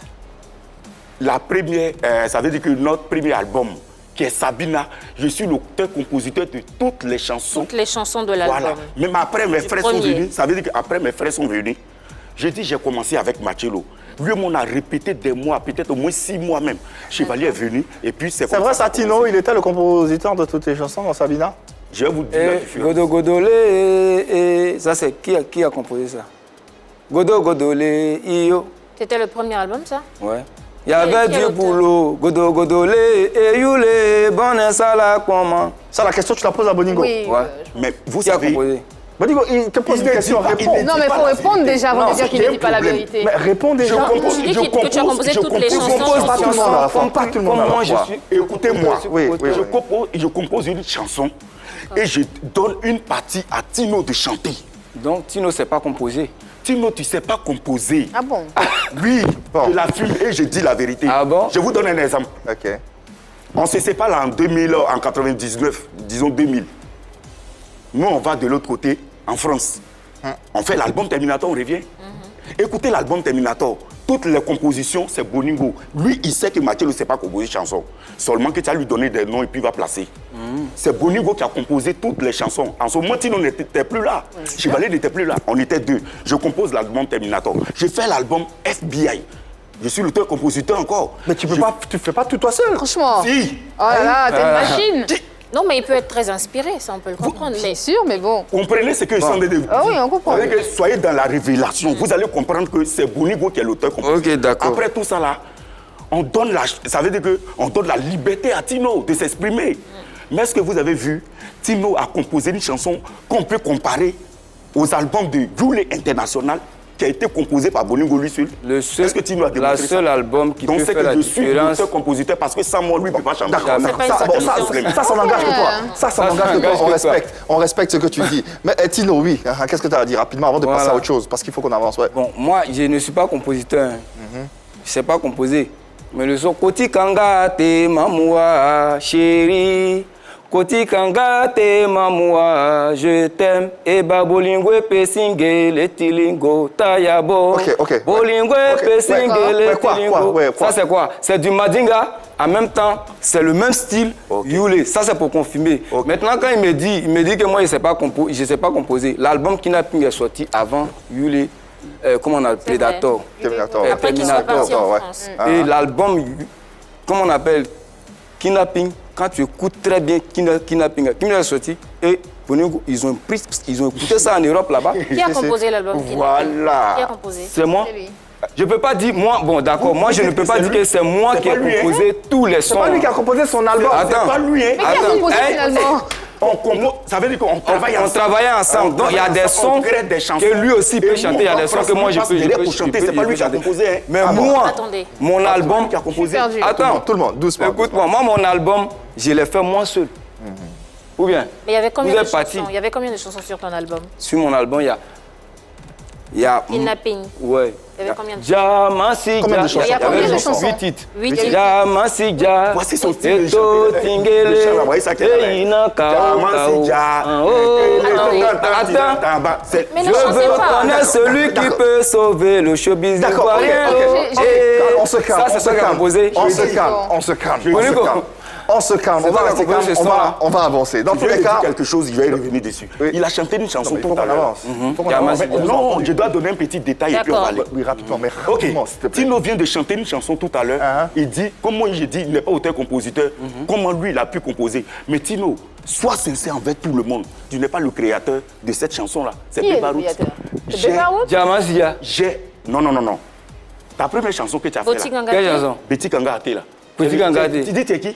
La première, ça veut dire que notre premier album, qui est Sabina, je suis l'auteur-compositeur de toutes les chansons. Toutes les chansons de l'album. Voilà. Même après mes Du frères sont premier. venus, ça veut dire qu'après mes frères sont venus, j'ai dit j'ai commencé avec Marcello. Lui, on a répété des mois, peut-être au moins 6 mois même. Chevalier est venu et puis c'est C'est comme vrai, ça ça, que ça a Tino, commencé. il était le compositeur de toutes les chansons dans Sabina? Je vais vous dire la Et différence. Godo Godolé, ça c'est qui a composé ça? Godo Godolé, Iyo. C'était le premier album, ça? Ouais. Il y avait qui est du l'auteur? boulot, Godo Godolé, et Yule, bonne sala comment? Ça, la question, tu la poses à Boningo. Oui. Ouais. Mais vous Qui a savez, composé? Boningo, il te pose Il une ne question, dit pas, réponds. il ne Non, mais il faut répondre déjà avant Non, de dire qu'il c'est ne dit pas la un problème. vérité. Mais réponds déjà. je compose, Tu dis que tu as composé toutes les chansons. Pas tout le monde à la fois, pas tout le monde à la Moi, je fois. suis... écoutez-moi, Oui, oui, je compose une chanson et je donne une partie à Tino de chanter. Donc Tino ne sait pas composer. Tino, tu ne sais pas composer. Ah bon? Oui, Bon. je l'assume et je dis la vérité. Ah bon? Je vous donne un exemple. Ok. On se sépare là en 2000, en 99, disons 2000. Nous, on va de l'autre côté, en France. On fait l'album Terminator, on revient. Écoutez l'album Terminator. toutes les compositions, c'est Boningo. Lui, il sait que Machelo ne sait pas composer chanson. Seulement que tu as lui donné des noms et puis il va placer. C'est Boningo qui a composé toutes les chansons. En ce moment, Tino n'était plus là. Chevalier n'était plus là. On était deux. Je compose l'album Terminator. J'ai fait l'album FBI. Je suis l'auteur-compositeur encore. Mais tu fais pas tout toi seul. Franchement. Si. Oh là là, t'es une machine. Non, mais il peut être très inspiré, ça on peut le comprendre. Bien sûr, mais bon. Comprenez ce que je suis en train de vous dire. Ah oui, on comprend. Que soyez dans la révélation. Vous allez comprendre que c'est Boningo qui est l'auteur-compositeur. Ok, d'accord. Après tout ça là, ça veut dire qu'on donne la liberté à Tino de s'exprimer. Mais est-ce que vous avez vu, Tino a composé une chanson qu'on peut comparer aux albums de Yule International qui a été composé par Boningo lui seul. Est-ce que Tino a démontré la seule album qui donc peut c'est faire que la je suis différence. l'auteur-compositeur parce que sans moi, lui, il ne peut pas chanter. D'accord, C'est pas une ça n'engage que toi. Ça n'engage que toi. On respecte ce que tu dis. Mais Tino, oui, qu'est-ce que tu as à dire rapidement avant de passer à autre chose? Parce qu'il faut qu'on avance. Ouais. Bon, moi, je ne suis pas compositeur. Je ne sais pas composer. Mais le son Koti Kanga te mamoua, chérie. Koti Kanga te mamoua, je t'aime. Et Bolingo pesingue le tilingo tayabo. Ok. Bolingo pesingue le tilingo. Ça c'est quoi? C'est du Madinga. En même temps, c'est le même style. Yule, ça c'est pour confirmer. Maintenant, quand il me dit que moi je ne sais pas composer. L'album Kidnapping est sorti avant Yule. Comment on appelle Predator. Après qu'il soit parti en France. Et l'album, comment on appelle Kidnapping, quand tu écoutes très bien Kidnapping est sorti, et ils ont écouté ça en Europe là-bas. Qui a composé l'album Kidnapping? Voilà. Qui a composé? C'est moi. Je ne peux pas dire, moi, bon d'accord, moi je ne peux pas dire que c'est moi qui ai composé tous les sons. C'est pas lui qui a composé son album. Attends. C'est pas lui, hein. Mais qui a composé finalement? Ça veut dire qu'on travaille ensemble. On travaillait ensemble. Donc il y a des sons que lui aussi peut chanter, il y a des sons que moi je peux chanter. C'est pas lui qui a composé. Mais moi, Attendez. mon album qui a composé. Attends, Tout le monde, doucement. écoute-moi, moi mon album, je l'ai fait moi seul. Ou bien, Mais il y avait combien vous de êtes parti. chansons? Il y avait combien de chansons sur ton album? Sur mon album, il y a Kidnapping. ouais. Il y avait combien de chansons? Jamasi, Combien de chansons? Il y a combien de chansons? 8 titres. 8 titres. Jamasi, Voici son style de Eto chanter. Tingele, Le chant, vous voyez ça qu'il y a là. Eina Kao, Attends. Mais Je ne chantez veux pas. connaître celui qui peut sauver le showbiz D'accord, ivoirien. ok. Et On se calme. ça, c'est ça qui a composé. On se calme. On se calme. On se calme. C'est On va toi qui as rester composé calme. ce son-là. On va avancer. Dans Je tous vais les dire cas. quelque chose, je vais revenir dessus. Oui. Il a chanté une chanson Il faut tout qu'on à l'heure. avance. Faut qu'on avance. Non, je dois donner un petit détail et puis on va aller. Oui, rapidement, mais Ok, rapidement, s'il te plaît. Tino vient de chanter une chanson tout à l'heure. Il dit, comme moi j'ai dit, il n'est pas auteur-compositeur. Comment lui, il a pu composer? Mais Tino, sois sincère envers tout le monde. Tu n'es pas le créateur de cette chanson-là. C'est Qui est le Bébarout. créateur? C'est Bébarout? Jamasi, Non. Ta première chanson que tu as fait Boti là. Kanga. quelle chanson? Betty Kanga Ate là. Koti Kanga Ate. Tu dis t'es qui?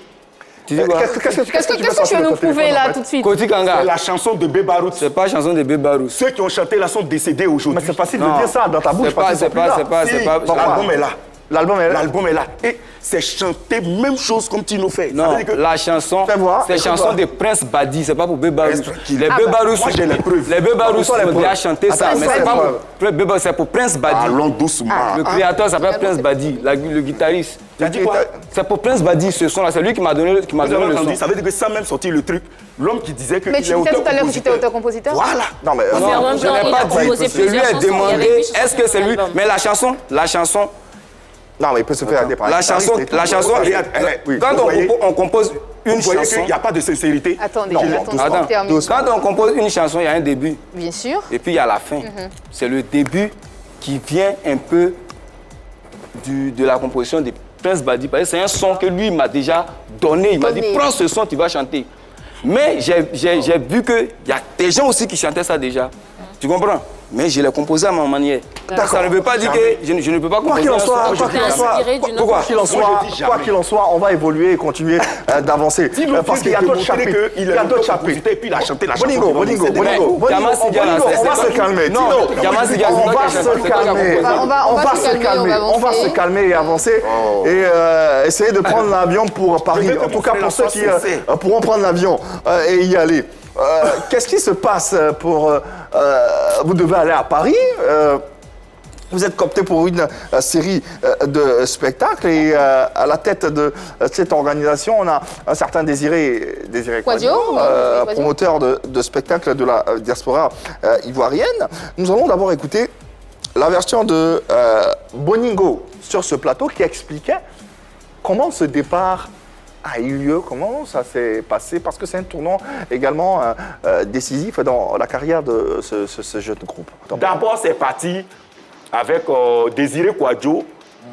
Tu dis quoi? Qu'est-ce que tu veux nous prouver là tout de suite? Koti C'est Kanga. la chanson de Bébarout. C'est pas chanson de Bébarous. Ceux qui ont chanté là sont décédés aujourd'hui. Mais c'est facile de Non. dire ça dans ta bouche. C'est pas, parce qu'ils sont plus là. c'est pas. L'album est là. L'album est là. L'album est là. Et c'est chanter même chose comme Tino fait. Ça Non, veut dire que- la chanson, Fais voir, c'est écoute-moi. chanson de Prince Badi, c'est pas pour Bébarous. Reste tranquille. Les Bébarous, moi, j'ai les preuves. les Bébarous Où sont les ont déjà preuves? chanté ça, Attends, mais où sont c'est les pas preuves? pour Bébarous, c'est pour Prince Badi. Allons doucement. Le créateur s'appelle Prince Badi, le guitariste. Tu as dit quoi? C'est pour Prince Badi ce son-là, c'est lui qui m'a donné Vous avez le entendu? son. Ça veut dire que sans même sortir le truc, l'homme qui disait que Mais il tu est disais tout à l'heure que tu étais auteur-compositeur. auteur-compositeur? Voilà. Non, mais Mais en même Je temps, n'ai il pas a dit, composé je lui plusieurs ai chansons, il y avait demandé, huit chansons est-ce que c'est sur lui? l'album. Mais la chanson, non, mais il peut se faire des la chanson, Regarde, oui. quand Vous voyez- on compose une Vous voyez chanson, qu'il n'y a pas de sincérité. Attendez, Non, attendez, doucement. on termine. quand on compose une chanson, il y a un début. Bien sûr. Et puis il y a la fin. C'est le début qui vient un peu de la composition de Prince Badi. Parce que c'est un son que lui m'a déjà donné. Il m'a dit, Donné. prends ce son, tu vas chanter. Mais j'ai vu qu'il y a des gens aussi qui chantaient ça déjà. Tu comprends? Mais je l'ai composé à ma manière. Ça ne veut pas dire que je ne peux pas Quoi composer qu'il en un son. soit, que je quoi fais. qu'il en soit, inspiré d'une quoi autre qu'il en chanson. soit, Moi, je dis jamais. quoi qu'il en soit, on va évoluer et continuer d'avancer. Parce qu'il y a d'autres chapitres. Il y a d'autres chapitres. Et puis il a chanté la chanson. Boningo, Diamant Sidia, là, on va c'est se calmer. Non, Tino, Diamant Sidia, on c'est pas va quelque chose, se c'est pas calmer. quelque chose. On va se calmer, On va se calmer et avancer. Et essayer de prendre l'avion pour Paris. veux que En tout mon cas, frère pour ceux soit qui sincère. pourront prendre l'avion et y aller. Qu'est-ce qui se passe pour... Vous devez aller à Paris. Vous êtes coopté pour une série de spectacles et à la tête de cette organisation, on a un certain Désiré Quadio, Quadio. promoteur de spectacles de la diaspora ivoirienne. Nous allons d'abord écouter la version de Boningo sur ce plateau qui expliquait comment ce départ a eu lieu, comment ça s'est passé, parce que c'est un tournant également décisif dans la carrière de ce jeune groupe. D'abord, c'est parti avec Désiré Kouadio,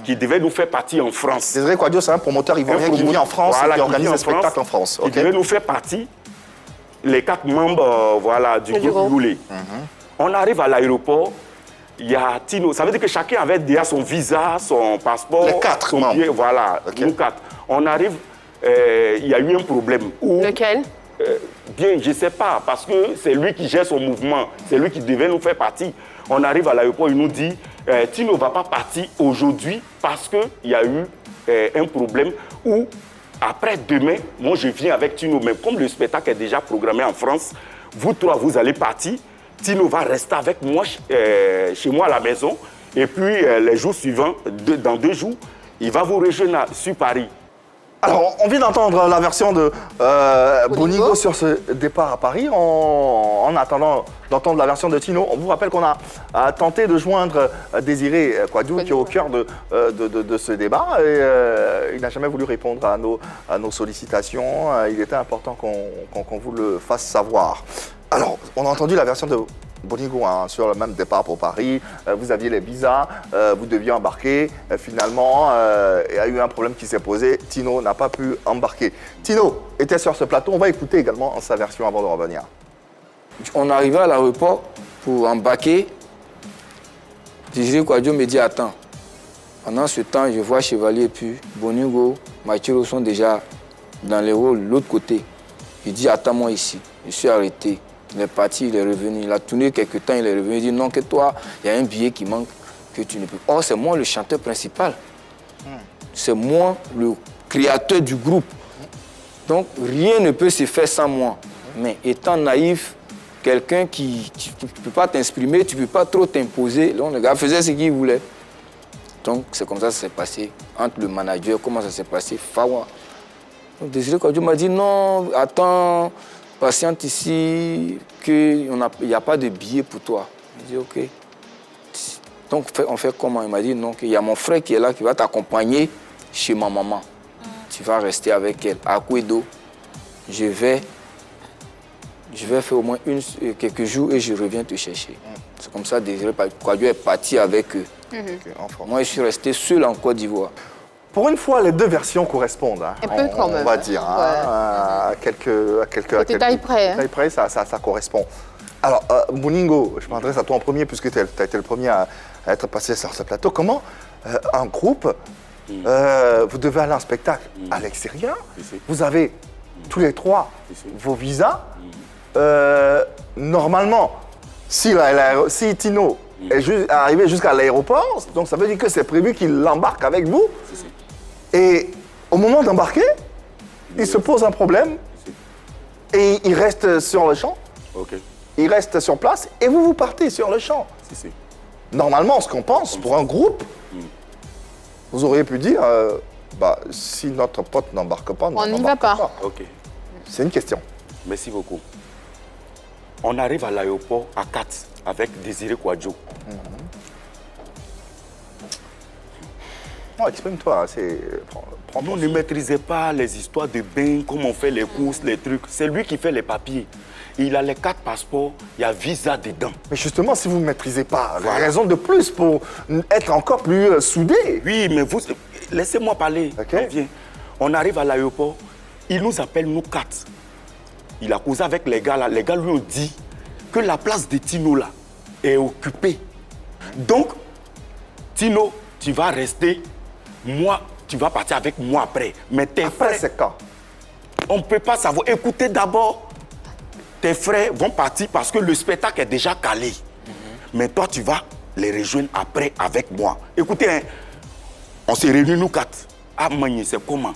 qui devait nous faire partie en France. Désiré Kouadio, c'est un promoteur ivoirien qui vit en France et qui organise des spectacles en France. Il devait nous faire partie, les 4 membres du groupe Loulé. On arrive à l'aéroport, il y a Tino. Ça veut dire que chacun avait déjà son visa, son passeport. Les 4 membres. Billet, voilà, nous 4. On arrive, il y a eu un problème. Lequel? Bien, je ne sais pas, parce que c'est lui qui gère son mouvement. C'est lui qui devait nous faire partie. On arrive à l'aéroport, il nous dit Tino ne va pas partir aujourd'hui parce qu'il y a eu un problème où, après demain, moi je viens avec Tino. Mais comme le spectacle est déjà programmé en France, vous 3, vous allez partir. Tino va rester avec moi chez moi à la maison. Et puis, les jours suivants, dans 2 jours, il va vous rejoindre sur Paris. Alors, on vient d'entendre la version de Boningo sur ce départ à Paris. En attendant d'entendre la version de Tino, on vous rappelle qu'on a tenté de joindre Désiré Kouadio, qui est au cœur de ce débat. Et il n'a jamais voulu répondre à nos sollicitations. Il était important qu'on vous le fasse savoir. Alors, on a entendu la version de Boningo sur le même départ pour Paris. Vous aviez les visas, vous deviez embarquer. Finalement, il y a eu un problème qui s'est posé. Tino n'a pas pu embarquer. Tino était sur ce plateau. On va écouter également sa version avant de revenir. On arrivait à l'aéroport pour embarquer. Désiré Kouadio me dit attends. Pendant ce temps, je vois Chevalier et puis Boningo, Machelo sont déjà dans les rôles de l'autre côté. Il dit attends-moi ici. Je suis arrêté. Il est parti, il est revenu. Il a tourné quelques temps, il est revenu. Il dit non, que toi, il y a un billet qui manque que tu ne peux pas. Or, c'est moi le chanteur principal. C'est moi le créateur du groupe. Donc, rien ne peut se faire sans moi. Mais étant naïf, quelqu'un qui tu ne peux pas t'exprimer, tu ne peux pas trop t'imposer. Donc, le gars faisait ce qu'il voulait. Donc, c'est comme ça que ça s'est passé. Entre le manager, comment ça s'est passé, Fawa. Donc, Désiré Kouadio m'a dit non, attends. Patiente ici, qu'il n'y a pas de billet pour toi. Je dis ok. Donc on fait comment? Il m'a dit non, qu'il y a mon frère qui est là, qui va t'accompagner chez ma maman. Tu vas rester avec elle. À Kouedo, je vais faire au moins quelques jours et je reviens te chercher. C'est comme ça, Désiré Kouadio est parti avec eux. Moi, je suis resté seul en Côte d'Ivoire. Pour une fois, les 2 versions correspondent. Un peu quand même. On va dire. À quelques détails près. Détails près, ça correspond. Alors, Boningo, je m'adresse à toi en premier, puisque tu as été le premier à être passé sur ce plateau. Comment un groupe, vous devez aller en spectacle à l'extérieur, vous avez tous les 3 vos visas. Normalement, si Tino est arrivé jusqu'à l'aéroport, donc ça veut dire que c'est prévu qu'il embarque avec vous. Et au moment d'embarquer, il se pose un problème et il reste sur le champ. Il reste sur place et vous partez sur le champ. Normalement, ce qu'on pense pour un groupe, vous auriez pu dire, si notre pote n'embarque pas, on n'y va pas. C'est une question. Merci beaucoup. On arrive à l'aéroport à 4 avec Désiré Kouadio. Non, exprime-toi. On ne maîtrisait pas les histoires de bain, comment on fait les courses, les trucs. C'est lui qui fait les papiers. Il a les 4 passeports, il y a visa dedans. Mais justement, si vous ne maîtrisez pas, raison de plus pour être encore plus soudés. Oui, mais vous, laissez-moi parler. On arrive à l'aéroport, il nous appelle, nous 4. Il a causé avec les gars là. Les gars lui ont dit que la place de Tino là est occupée. Donc, Tino, tu vas rester. Moi, tu vas partir avec moi après. Mais tes frères, c'est quand? On ne peut pas savoir. Écoutez d'abord, tes frères vont partir parce que le spectacle est déjà calé. Mais toi, tu vas les rejoindre après avec moi. Écoutez, hein, on s'est réunis nous 4. Ah, Magné, c'est comment?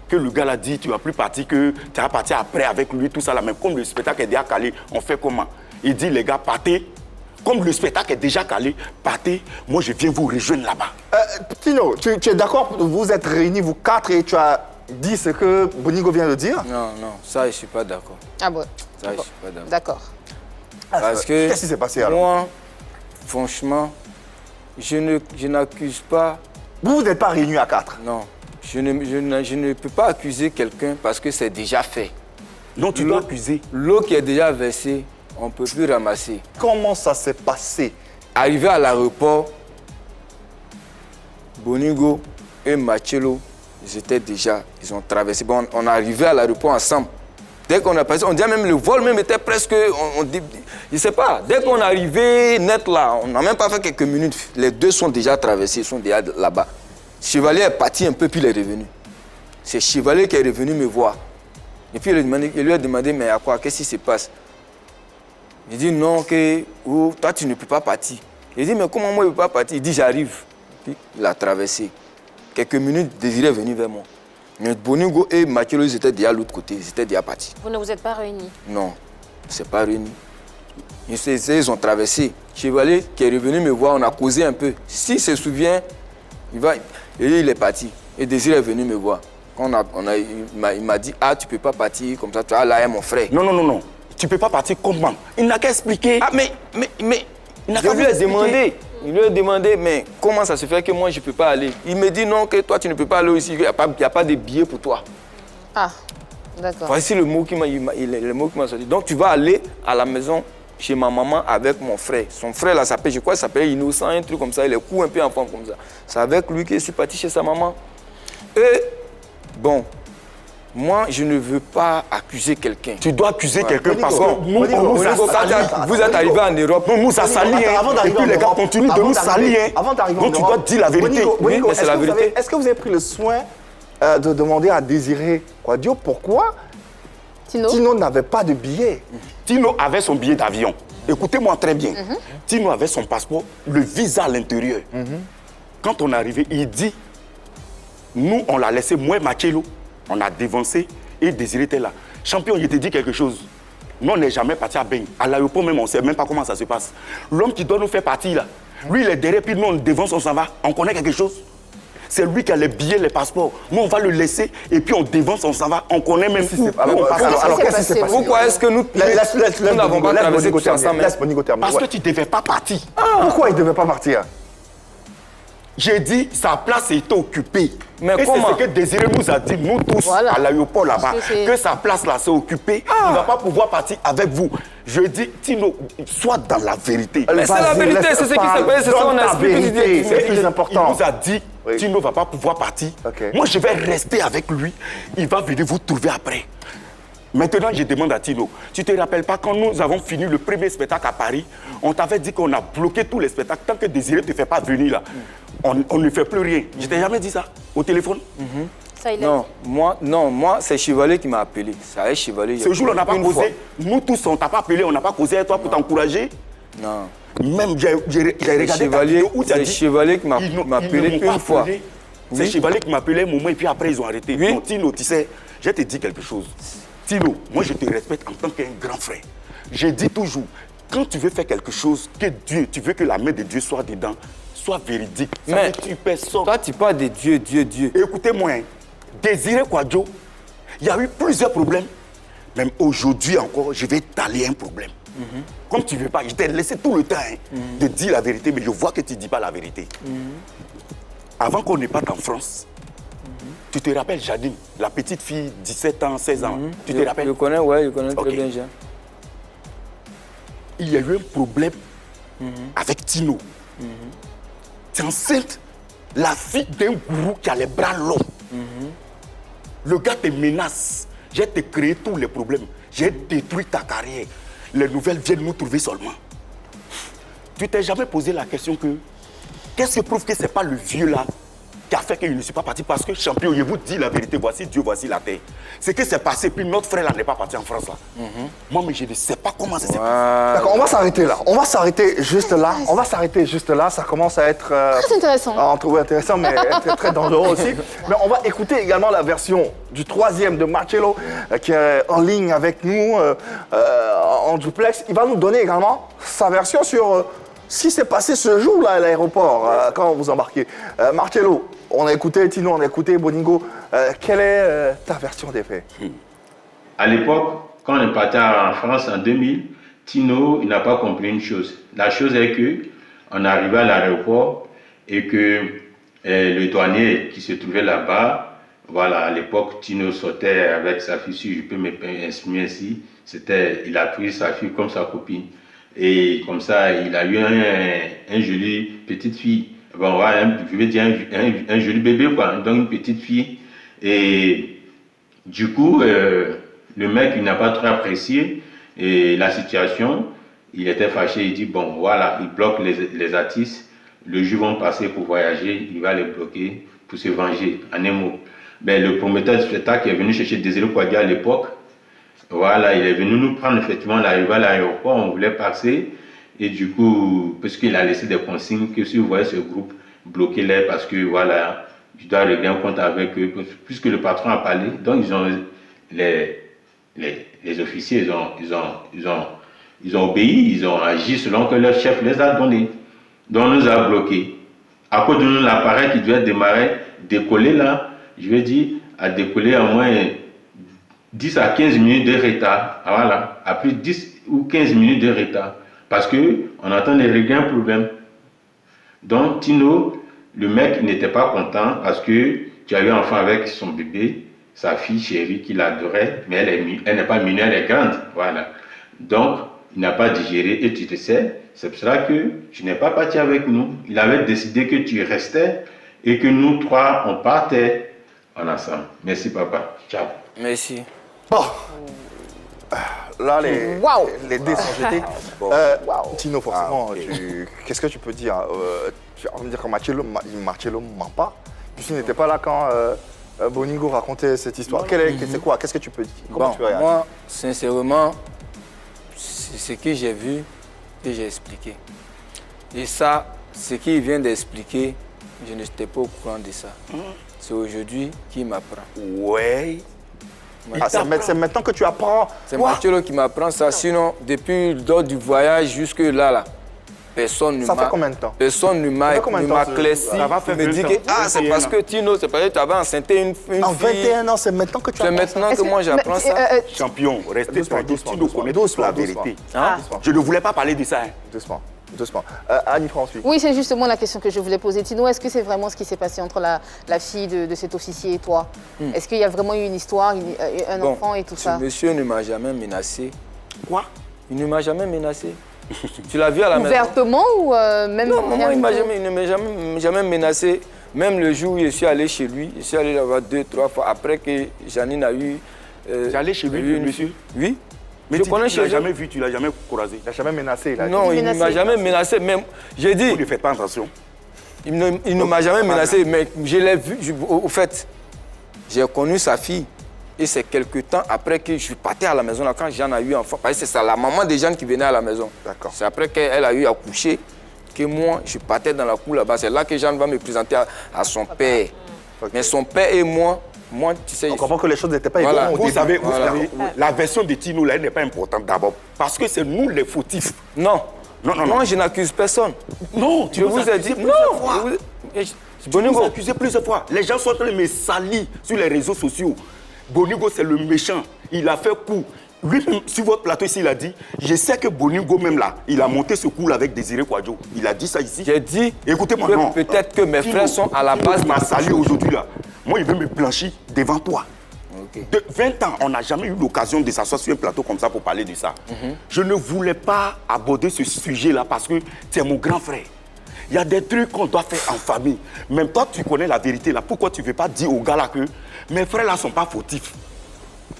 Que le gars l'a dit, tu vas plus partir, que tu vas partir après avec lui, tout ça là. Mais comme le spectacle est déjà calé, on fait comment? Il dit, les gars, partez. Comme le spectacle est déjà calé, partez, moi je viens vous rejoindre là-bas. Tino, tu es d'accord? Vous êtes réunis, vous 4, et tu as dit ce que Boningo vient de dire? Non, ça, je ne suis pas d'accord. Ah bon? Ça, je ne suis pas d'accord. D'accord. Parce que qu'est-ce qui s'est passé alors? Moi, franchement, je n'accuse pas. Vous n'êtes pas réunis à 4. Non. Je ne peux pas accuser quelqu'un parce que c'est déjà fait. Non, tu dois accuser. L'eau qui est déjà versée, on ne peut plus ramasser. Comment ça s'est passé? Arrivé à l'aéroport, Boningo et Marcelo, ils ont traversé. Bon, on est arrivé à l'aéroport ensemble. Dès qu'on a passé, on dirait même le vol même était presque, je ne sais pas, dès qu'on est arrivé net là, on n'a même pas fait quelques minutes, les deux sont déjà traversés, ils sont déjà là-bas. Chevalier est parti un peu puis il est revenu. C'est Chevalier qui est revenu me voir. Et puis il lui a demandé, mais à quoi, qu'est-ce qui se passe? Il dit non, toi tu ne peux pas partir. Il dit, mais comment moi je ne peux pas partir? Il dit, j'arrive. Puis il a traversé. Quelques minutes, Désiré est venu vers moi. Mais Boningo et Marcelo, ils étaient déjà à l'autre côté, ils étaient déjà partis. Vous ne vous êtes pas réunis? Non, on ne s'est pas réunis. Ils ont traversé. Chevalier qui est revenu me voir, on a causé un peu. S'il se souvient, il est parti. Et Désiré est venu me voir. Il m'a dit, tu ne peux pas partir comme ça, tu as là, mon frère. Non. Tu ne peux pas partir comment? Il n'a qu'à expliquer. Mais il n'a qu'à lui demander. Il lui a demandé, mais comment ça se fait que moi je ne peux pas aller? Il me dit non, que toi tu ne peux pas aller aussi, il n'y a pas de billets pour toi. Ah, d'accord. Voici le mot qui m'a sorti. Donc tu vas aller à la maison chez ma maman avec mon frère. Son frère là s'appelle, je crois qu'il s'appelle Innocent, un truc comme ça, il est court un peu enfant comme ça. C'est avec lui que je suis parti chez sa maman. Et bon, moi je ne veux pas accuser quelqu'un. Tu dois accuser quelqu'un parce que vous êtes arrivé en Europe. Nous nous a sali. Et puis les gars continuent de nous salir. Avant d'arriver en Donc tu dois dire la vérité. Boningo, mais c'est la vérité. Est-ce que vous avez pris le soin de demander à Désiré Kouadio pourquoi Tino n'avait pas de billet? Tino avait son billet d'avion. Écoutez-moi très bien. Tino avait son passeport, le visa à l'intérieur. Quand on est arrivé, il dit, nous on l'a laissé, moi et Marcelo, on a dévancé et Désiré était là. Champion, je te dis quelque chose. Nous, on n'est jamais parti à Beng. À l'aéroport même, on ne sait même pas comment ça se passe. L'homme qui doit nous faire partir là, lui, il est derrière, puis nous, on dévance, on s'en va. On connaît quelque chose. C'est lui qui a les billets, les passeports. Nous, on va le laisser et puis on dévance, on s'en va. On connaît même où. Alors, qu'est-ce qui s'est passé? Pourquoi est-ce que nous n'avons pas traversé tous ensemble? Laisse Boningo terminer. Parce que tu ne devais pas partir. Pourquoi il ne devait pas partir? J'ai dit, sa place était occupée. Mais et comment? c'est ce que Désiré nous a dit, nous tous, Voilà. à l'aéroport là-bas, Que que sa place là, c'est occupée. Il ne va pas pouvoir partir avec vous. Je dis, Tino, sois dans la vérité. Mais c'est la vérité, c'est ce qui s'est passé, c'est ça qu'on a expliqué. C'est plus important. Il nous a dit, Tino ne va pas pouvoir partir. Okay. Moi, je vais rester avec lui. Il va venir vous trouver après. Maintenant, je demande à Tino, tu ne te rappelles pas quand nous avons fini le premier spectacle à Paris, on t'avait dit qu'on a bloqué tous les spectacles. Tant que Désiré ne te fait pas venir là, on ne fait plus rien. Je t'ai jamais dit ça au téléphone. Ça, il a moi, c'est Chevalier qui m'a appelé. Ça est Chevalier. Ce jour-là, on n'a pas causé. Nous tous, on ne t'a pas appelé, on n'a pas causé avec toi pour t'encourager. Non. Même, j'ai regardé ta vidéo où tu as dit... C'est Chevalier qui m'a appelé une fois. C'est Chevalier qui m'a appelé un moment et puis après, ils ont arrêté. Oui. Non, Tino, tu sais, je te dis quelque chose. Tino, moi, je te respecte en tant qu'un grand frère. Je dis toujours, quand tu veux faire quelque chose, que Dieu, tu veux que la main de Dieu soit dedans, sois véridique. Ça Mais veut dire, tu personne. toi, tu parles de Dieu. Écoutez-moi, hein, Désiré Kouadio, il y a eu plusieurs problèmes. Même aujourd'hui encore, je vais t'aller un problème. Comme tu ne veux pas, je t'ai laissé tout le temps de dire la vérité, mais je vois que tu ne dis pas la vérité. Avant qu'on ne parte en France, tu te rappelles Jadine, la petite fille, 17 ans, 16 ans, tu te rappelles? Je connais, ouais, je connais très bien Jean. Il y a eu un problème avec Tino. Tu es enceinte, la fille d'un gourou qui a les bras longs. Le gars te menace. J'ai te créé tous les problèmes. J'ai détruit ta carrière. Les nouvelles viennent nous trouver seulement. Tu t'es jamais posé la question que qu'est-ce qui prouve que ce n'est pas le vieux là qui a fait que je ne suis pas parti? Parce que champion, je vous dis la vérité, voici Dieu, voici la terre. C'est que c'est passé, puis notre frère là n'est pas parti en France là. Moi, mais je ne sais pas comment ça s'est passé. D'accord, on va s'arrêter là. On va s'arrêter juste là. On va s'arrêter juste là. Ça commence à être... Très intéressant. On trouve intéressant, mais très, très dangereux aussi. Mais on va écouter également la version du troisième de Marcelo qui est en ligne avec nous en duplex. Il va nous donner également sa version sur ce qui s'est passé ce jour-là à l'aéroport quand vous embarquez. Marcelo, on a écouté Tino, on a écouté Boningo. Quelle est ta version des faits? À l'époque, quand on est parti en France en 2000, Tino, il n'a pas compris une chose. La chose est que on arrivait à l'aéroport et que le douanier qui se trouvait là-bas, voilà, à l'époque, Tino sortait avec sa fille, si je peux m'exprimer ainsi, il a pris sa fille comme sa copine. Et comme ça, il a eu un joli petite fille. Bon, voilà, je vais dire un joli bébé, quoi, donc une petite fille. Et du coup, le mec, il n'a pas trop apprécié la situation. Il était fâché, il dit, bon, voilà, il bloque les artistes. Le jour vont passer pour voyager, il va les bloquer pour se venger, en un mot. Ben, le promoteur du spectacle est venu chercher Désiré Kouadia à l'époque. Voilà, il est venu nous prendre, effectivement, on arrivait à l'aéroport, on voulait passer. Et du coup, parce qu'il a laissé des consignes que si vous voyez ce groupe, bloquez-les parce que, voilà, je dois régler un compte avec eux. Puisque le patron a parlé, donc ils ont, les officiers, ils ont obéi, ils ont agi selon que leur chef les a donnés. Donc on nous a bloqués. À cause de nous, l'appareil qui devait décoller là, je vais dire, a décollé à moins 10 à 15 minutes de retard. Voilà, à plus de 10 ou 15 minutes de retard. Parce qu'on entend de régler un problème. Donc Tino, le mec, il n'était pas content parce que tu as eu un enfant avec son bébé, sa fille chérie qu'il adorait, mais elle n'est pas mineure, elle est grande. Voilà. Donc, il n'a pas digéré et tu te sais, c'est pour ça que tu n'es pas parti avec nous. Il avait décidé que tu restais et que nous trois, on partait ensemble. Merci papa. Ciao. Merci. Bon. Là, les dés sont jetés. Tino, forcément, qu'est-ce que tu peux dire tu vas me dire que Marcello ne ment pas, puisqu'il n'était pas là quand Boningo racontait cette histoire. C'est quoi? Qu'est-ce que tu peux dire? Comment tu réagis? Moi, sincèrement, c'est ce que j'ai vu que j'ai expliqué. Et ça, ce qu'il vient d'expliquer, je n'étais pas au courant de ça. C'est aujourd'hui qu'il m'apprend. Ouais. C'est maintenant que tu apprends. C'est Marcello qui m'apprend ça. Sinon, depuis lors du voyage jusque là, personne ne m'a. Ça fait combien de temps? Personne ne m'a éclairci. Il me dit que c'est parce que Tino, c'est parce que tu avais enceinté une fille. En 21 ans, c'est maintenant que tu apprends. C'est maintenant que moi j'apprends ça. Champion, restez tranquille. Tino connaît la vérité. Doucement. Je ne voulais pas parler de ça. Doucement. Annie-France, oui. Oui, c'est justement la question que je voulais poser. Tino, est-ce que c'est vraiment ce qui s'est passé entre la fille de cet officier et toi? Est-ce qu'il y a vraiment eu une histoire, un enfant et tout ça? Ce monsieur ne m'a jamais menacé. Quoi? Il ne m'a jamais menacé. Tu l'as vu à la maison? Ouvertement ou même... Non, maman, il ne m'a jamais menacé. Même le jour où je suis allé chez lui, je suis allé là-bas 2-3 fois après que Janine a eu... J'allais chez lui, monsieur? Oui. Mais tu ne l'as jamais vu, tu ne l'as jamais croisé. Il n'a jamais menacé. Non, il ne m'a jamais menacé. Même, j'ai dit... Vous ne faites pas attention. Il ne m'a jamais menacé, mais je l'ai vu. Au fait, j'ai connu sa fille. Et c'est quelque temps après que je partais à la maison, là, quand Jeanne a eu enfant. Parce que c'est ça, la maman de Jeanne qui venait à la maison. D'accord. C'est après qu'elle a eu accouché que moi, je partais dans la cour là-bas. C'est là que Jeanne va me présenter à son père. Okay. Mais son père et moi, tu sais... On comprend que les choses n'étaient pas évidentes. Vous savez, la version de Tino, là, elle n'est pas importante d'abord. Parce que c'est nous les fautifs. Non. Moi, je n'accuse personne. Non, tu vous as dit plusieurs fois. Tu vous as accusé plusieurs fois. Les gens sont en train de me salir sur les réseaux sociaux. Boningo, c'est le méchant. Il a fait coup. Lui, sur votre plateau ici, il a dit, je sais que Boningo, même là, il a monté ce coup avec Désiré Kouadio. Il a dit ça ici. J'ai dit, écoutez-moi, non. Peut-être que mes frères sont à la base. Il m'a sali aujourd'hui, là. Moi, il veut me blanchir devant toi. Okay. De 20 ans, on n'a jamais eu l'occasion de s'asseoir sur un plateau comme ça pour parler de ça. Je ne voulais pas aborder ce sujet-là parce que c'est mon grand frère. Il y a des trucs qu'on doit faire en famille. Même toi, tu connais la vérité là. Pourquoi tu ne veux pas dire aux gars là que mes frères là ne sont pas fautifs?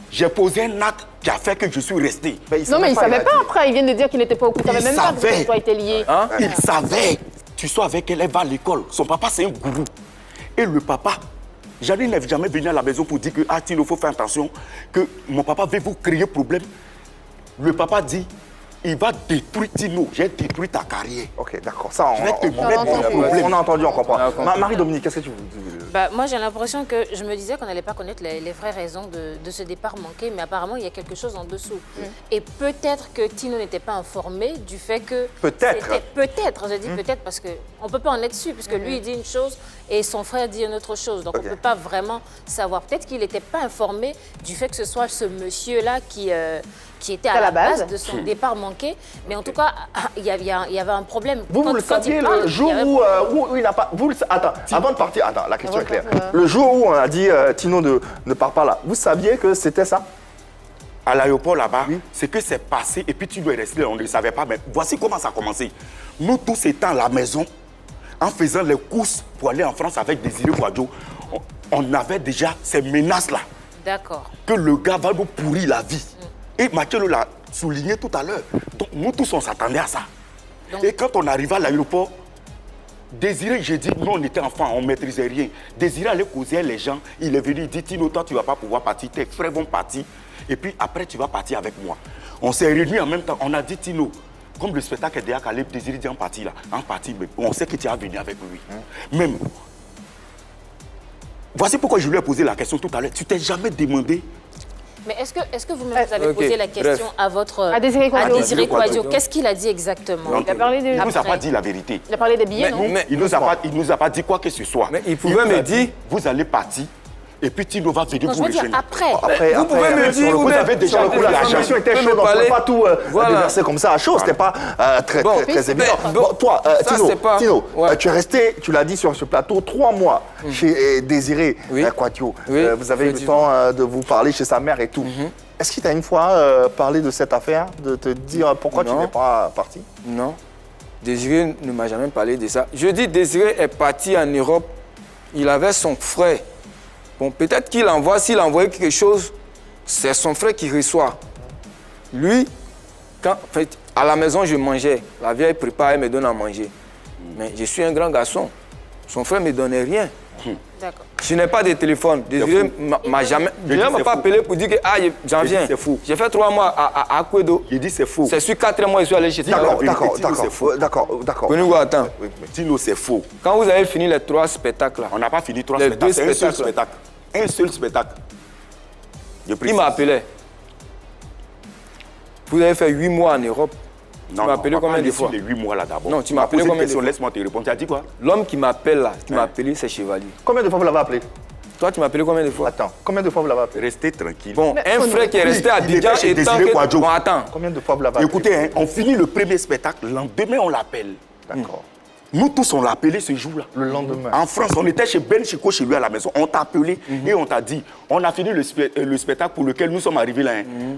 J'ai posé un acte qui a fait que je suis resté. Mais il ne savait pas après. Il vient de dire qu'il n'était pas au courant. Il savait même pas que toi était lié. Il savait. Tu sois avec elle, elle va à l'école. Son papa, c'est un gourou. Et le papa, Janine n'est jamais venu à la maison pour dire que Tino, il faut faire attention, que mon papa veut vous créer problème. Le papa dit, il va détruire Tino. J'ai détruit ta carrière. Ok, d'accord. Ça, on a entendu, on comprend. Marie-Dominique, qu'est-ce que tu veux Moi, j'ai l'impression que je me disais qu'on n'allait pas connaître les vraies raisons de ce départ manqué, mais apparemment, il y a quelque chose en dessous. Et peut-être que Tino n'était pas informé du fait que... Peut-être, je dis peut-être parce qu'on ne peut pas en être sûr, puisque lui, il dit une chose et son frère dit une autre chose. Donc, on ne peut pas vraiment savoir. Peut-être qu'il n'était pas informé du fait que ce soit ce monsieur-là qui était à la base de son départ manqué. Mais en tout cas, il y avait un problème. Vous le saviez le jour où il n'a pas... Attends, avant de partir, la question est claire. Le jour où on a dit Tino ne part pas là, vous saviez que c'était ça? À l'aéroport là-bas, c'est que c'est passé et puis tu dois rester là, on ne le savait pas. Mais voici comment ça a commencé. Nous tous étant à la maison, en faisant les courses pour aller en France avec Désiré Kouadio, on avait déjà ces menaces-là. D'accord. Que le gars va nous pourrir la vie. Et Mathieu l'a souligné tout à l'heure. Donc nous tous, on s'attendait à ça. Donc... Et quand on arrivait à l'aéroport, Désiré, j'ai dit, nous on était enfants, on ne maîtrisait rien. Désiré allait causer avec les gens, il est venu, il dit, Tino, toi tu ne vas pas pouvoir partir, tes frères vont partir. Et puis après, tu vas partir avec moi. On s'est réunis en même temps, on a dit, Tino, comme le spectacle est déjà calé, Désiré dit en partie là, en partie, mais on sait que tu vas venir avec lui. Même. Voici pourquoi je lui ai posé la question tout à l'heure. Tu t'es jamais demandé. Mais est-ce que vous-même vous avez posé la question à Désiré Kouadio? Qu'est-ce qu'il a dit exactement? Il ne nous a pas dit la vérité. Il a parlé des billets, non? Il ne nous a pas dit quoi que ce soit. Mais il pouvait me dire, vous allez partir. Et puis Tino va venir vous rejoindre. Après. Vous pouvez me dire, vous avez déjà la situation était chaude, on ne peut pas tout déverser comme ça à chaud, c'était pas très évident. Toi, Tino, tu es resté, tu l'as dit sur ce plateau, 3 mois chez Désiré Kouadio. Vous avez eu le temps de vous parler chez sa mère et tout. Est-ce qu'il t'a une fois parlé de cette affaire, de te dire pourquoi tu n'es pas parti? Non, Désiré ne m'a jamais parlé de ça. Je dis, Désiré est parti en Europe, il avait son frère. Bon, peut-être qu'il envoie, s'il envoyait quelque chose, c'est son frère qui reçoit. Lui, en fait, à la maison, je mangeais. La vieille prépare et me donne à manger. Mais je suis un grand garçon. Son frère ne me donnait rien. D'accord. Je n'ai pas de téléphone. Désiré m'a jamais... Je ne m'a pas appelé pour dire que j'en viens. C'est faux. J'ai fait 3 mois à Kouedo. Il dit c'est faux. C'est sur 4 mois, je suis allé chez Tino. D'accord. Venez attends. Tino, c'est faux. Quand vous avez fini les 3 spectacles là. On n'a pas fini 3 spectacles. C'est un seul spectacle. Un seul spectacle. Il m'a appelé. Vous avez fait 8 mois en Europe. Non, tu m'as appelé combien de fois? Les 8 mois là d'abord. Non, tu m'as appelé combien de fois? Laisse-moi te répondre. Tu as dit quoi? L'homme qui m'appelle là, qui m'a appelé, c'est Chevalier. Combien de fois vous l'avez appelé? Toi, tu m'as appelé combien de fois? Attends, combien de fois vous l'avez appelé? Restez tranquille. Bon, un frère qui est resté à Abidjan et tant que... Bon, attends. Combien de fois vous l'avez appelé? Écoutez, on finit le premier spectacle, le lendemain on l'appelle. D'accord. Nous tous, on l'a appelé ce jour-là. Le lendemain. En France, on était chez Ben Chico, chez lui à la maison. On t'a appelé et on t'a dit, on a fini le spectacle pour lequel nous sommes arrivés là.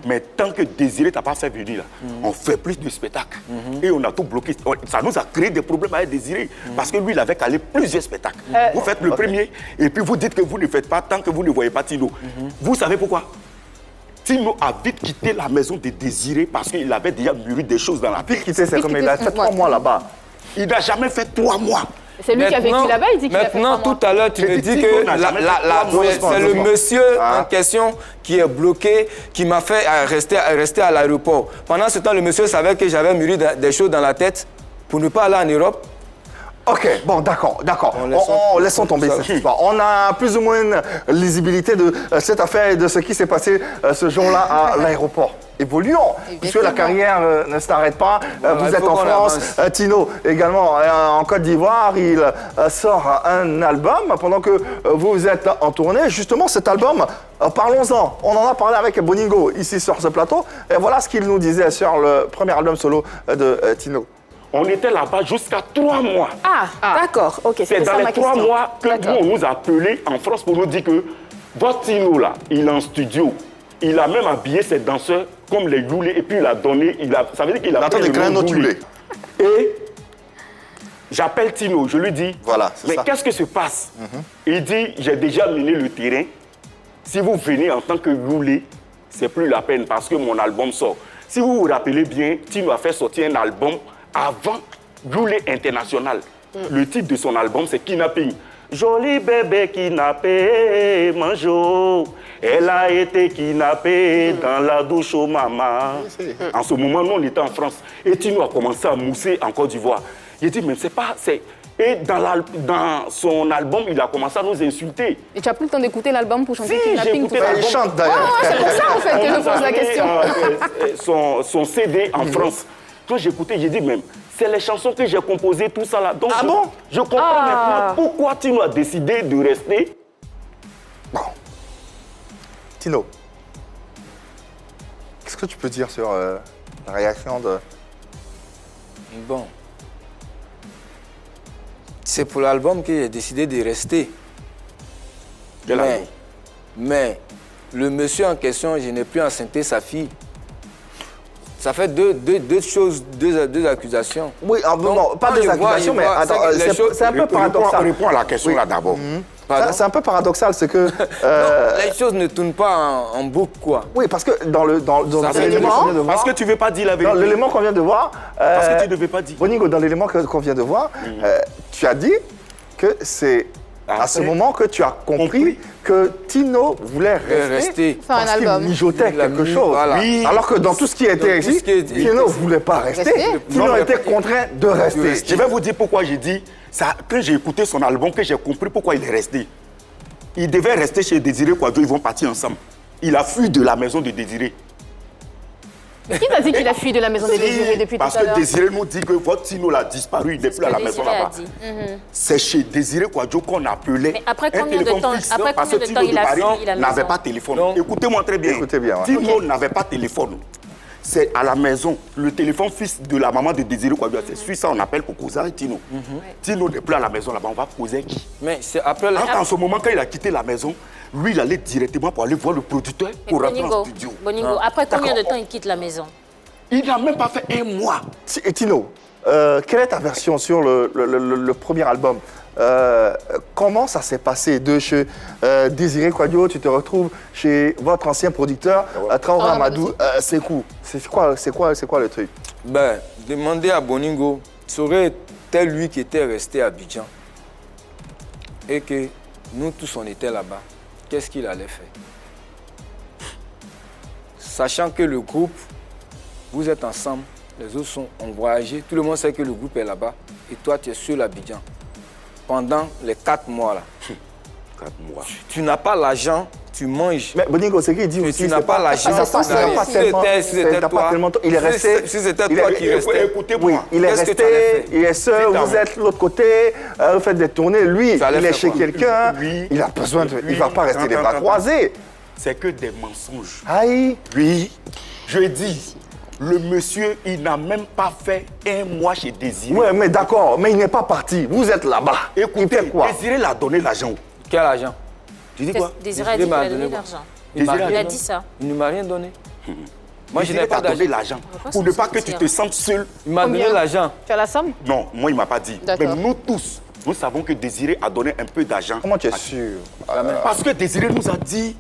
Mais tant que Désiré t'a pas fait venir là, on fait plus de spectacles. Et on a tout bloqué. Ça nous a créé des problèmes avec Désiré. Parce que lui, il avait calé plusieurs spectacles. Vous faites le premier et puis vous dites que vous ne faites pas tant que vous ne voyez pas Tino. Vous savez pourquoi? Tino a vite quitté la maison de Désiré parce qu'il avait déjà mûri des choses dans la tête. Vite quitté, c'est comme il a fait 3 mois là-bas. Il n'a jamais fait 3 mois. C'est lui qui a vécu là-bas, il dit qu'il a fait 3 mois. Maintenant, tout à l'heure, tu me dis que c'est le monsieur en question qui est bloqué, qui m'a fait rester à l'aéroport. Pendant ce temps, le monsieur savait que j'avais mûri des choses dans la tête pour ne pas aller en Europe. Ok, bon, d'accord. Laissons tomber cette histoire. On a plus ou moins une lisibilité de cette affaire et de ce qui s'est passé ce jour-là à l'aéroport. Évoluons, puisque la carrière ne s'arrête pas. Vous êtes en France, Tino également en Côte d'Ivoire. Il sort un album pendant que vous êtes en tournée. Justement, cet album, parlons-en. On en a parlé avec Boningo ici sur ce plateau. Et voilà ce qu'il nous disait sur le premier album solo de Tino. On était là-bas jusqu'à 3 mois. D'accord. Ok, c'est dans les 3 mois que nous, on nous a appelés en France pour nous dire que votre Tino là, il est en studio. Il a même habillé ses danseurs comme les Youlé et puis il a donné, ça veut dire qu'il a pris le nom Youlé. Et j'appelle Tino, je lui dis, voilà, mais qu'est-ce que se passe? Il dit, j'ai déjà miné le terrain. Si vous venez en tant que Youlé, c'est plus la peine parce que mon album sort. Si vous vous rappelez bien, Tino a fait sortir un album avant Youlé International. Le titre de son album, c'est Kidnapping. Joli bébé kidnappé, Manjo, elle a été kidnappée dans la douche au maman. En ce moment, nous, on était en France. Et Tino a commencé à mousser en Côte d'Ivoire. Il dit, mais c'est pas... Et dans son album, il a commencé à nous insulter. Et tu n'as plus le temps d'écouter l'album pour chanter Kidnapping, tout ça? Il chante d'ailleurs. C'est pour ça, en fait, que je pose la question. Son CD en France. Quand j'écoutais, j'ai dit même, c'est les chansons que j'ai composées, tout ça là. Donc, je comprends maintenant pourquoi Tino a décidé de rester. Bon. Tino, qu'est-ce que tu peux dire sur la réaction de... Bon. C'est pour l'album que j'ai décidé de rester. Mais le monsieur en question, je n'ai plus enceinté sa fille. Ça fait deux choses, deux accusations. Oui, non, pas deux accusations, mais c'est un peu paradoxal. Réponds à la question là d'abord. C'est un peu paradoxal, c'est que... Non, les choses ne tournent pas en boucle, quoi. Oui, parce que dans l'élément... Parce que tu ne veux pas dire la vérité. Dans l'élément qu'on vient de voir... Parce que tu ne veux pas dire. Boningo, dans l'élément qu'on vient de voir, tu as dit que c'est à ce moment que tu as compris que Tino voulait rester parce qu'il mijotait quelque chose. Voilà. Oui. Alors que dans tout ce qui était ici, Tino ne voulait pas rester. Tino était contraint de rester. Je vais vous dire pourquoi j'ai dit ça. Quand j'ai écouté son album, que j'ai compris pourquoi il est resté. Il devait rester chez Désiré Kouadio, ils vont partir ensemble. Il a fui de la maison de Désiré. Qui t'a dit qu'il a fui de la maison des Désirés depuis tout à l'heure? Parce que Désiré nous dit que votre Tino l'a disparu, il n'est plus à la maison là-bas. C'est chez Désiré Kouadio qu'on appelait. Mais après combien de temps, il a fui la maison? N'avait pas de téléphone. Écoutez-moi très bien. Écoutez bien. Tino n'avait pas de téléphone. C'est à la maison. Le téléphone fixe de la maman de Désiré Kouadio, c'est celui ça on appelle pour causer Tino. Tino n'est plus à la maison là-bas, on va causer qui? Mais c'est après... En ce moment, quand il a quitté la maison, lui, il allait directement pour aller voir le producteur pour rentrer en studio. Boningo, après combien de temps il quitte la maison? Il n'a même pas fait un mois. Et Tino, quelle est ta version sur le premier album? Comment ça s'est passé de chez Désiré Kouadio, tu te retrouves chez votre ancien producteur, Traoré Amadou Sekou. C'est quoi le truc? Ben, demandez à Boningo, serait-il lui qui était resté à Abidjan et que nous tous on était là-bas, qu'est-ce qu'il allait faire? Sachant que le groupe, vous êtes ensemble, les autres ont voyagé, tout le monde sait que le groupe est là-bas et toi tu es seul à Abidjan. Pendant les 4 mois là. 4 mois. Tu n'as pas l'argent, tu manges. Mais Boningo, c'est qu'il dit aussi. Tu n'as pas l'argent. Il est resté. Si c'était toi qui restais. Écoutez-moi. Il est resté, il est seul, vous êtes de l'autre côté, vous faites des tournées. Lui, il est chez quelqu'un. Il a besoin de. Il ne va pas rester les bras croisés. C'est que des mensonges. Aïe. Oui. Je dis. Le monsieur, il n'a même pas fait un mois chez Désiré. Oui, mais d'accord, mais il n'est pas parti. Vous êtes là-bas. Écoutez, Désiré l'a donné l'argent. Quel argent? Tu dis quoi? Désiré a dit qu'il a donné l'argent. Il a dit ça. Il ne m'a rien donné. Moi, je n'ai pas donné l'argent. Pour ne pas que tu te sentes seul. Il m'a donné l'argent. Tu as la somme? Non, moi, il ne m'a pas dit. Mais nous tous, nous savons que Désiré a donné un peu d'argent. Comment tu es sûr? Parce que Désiré nous a dit,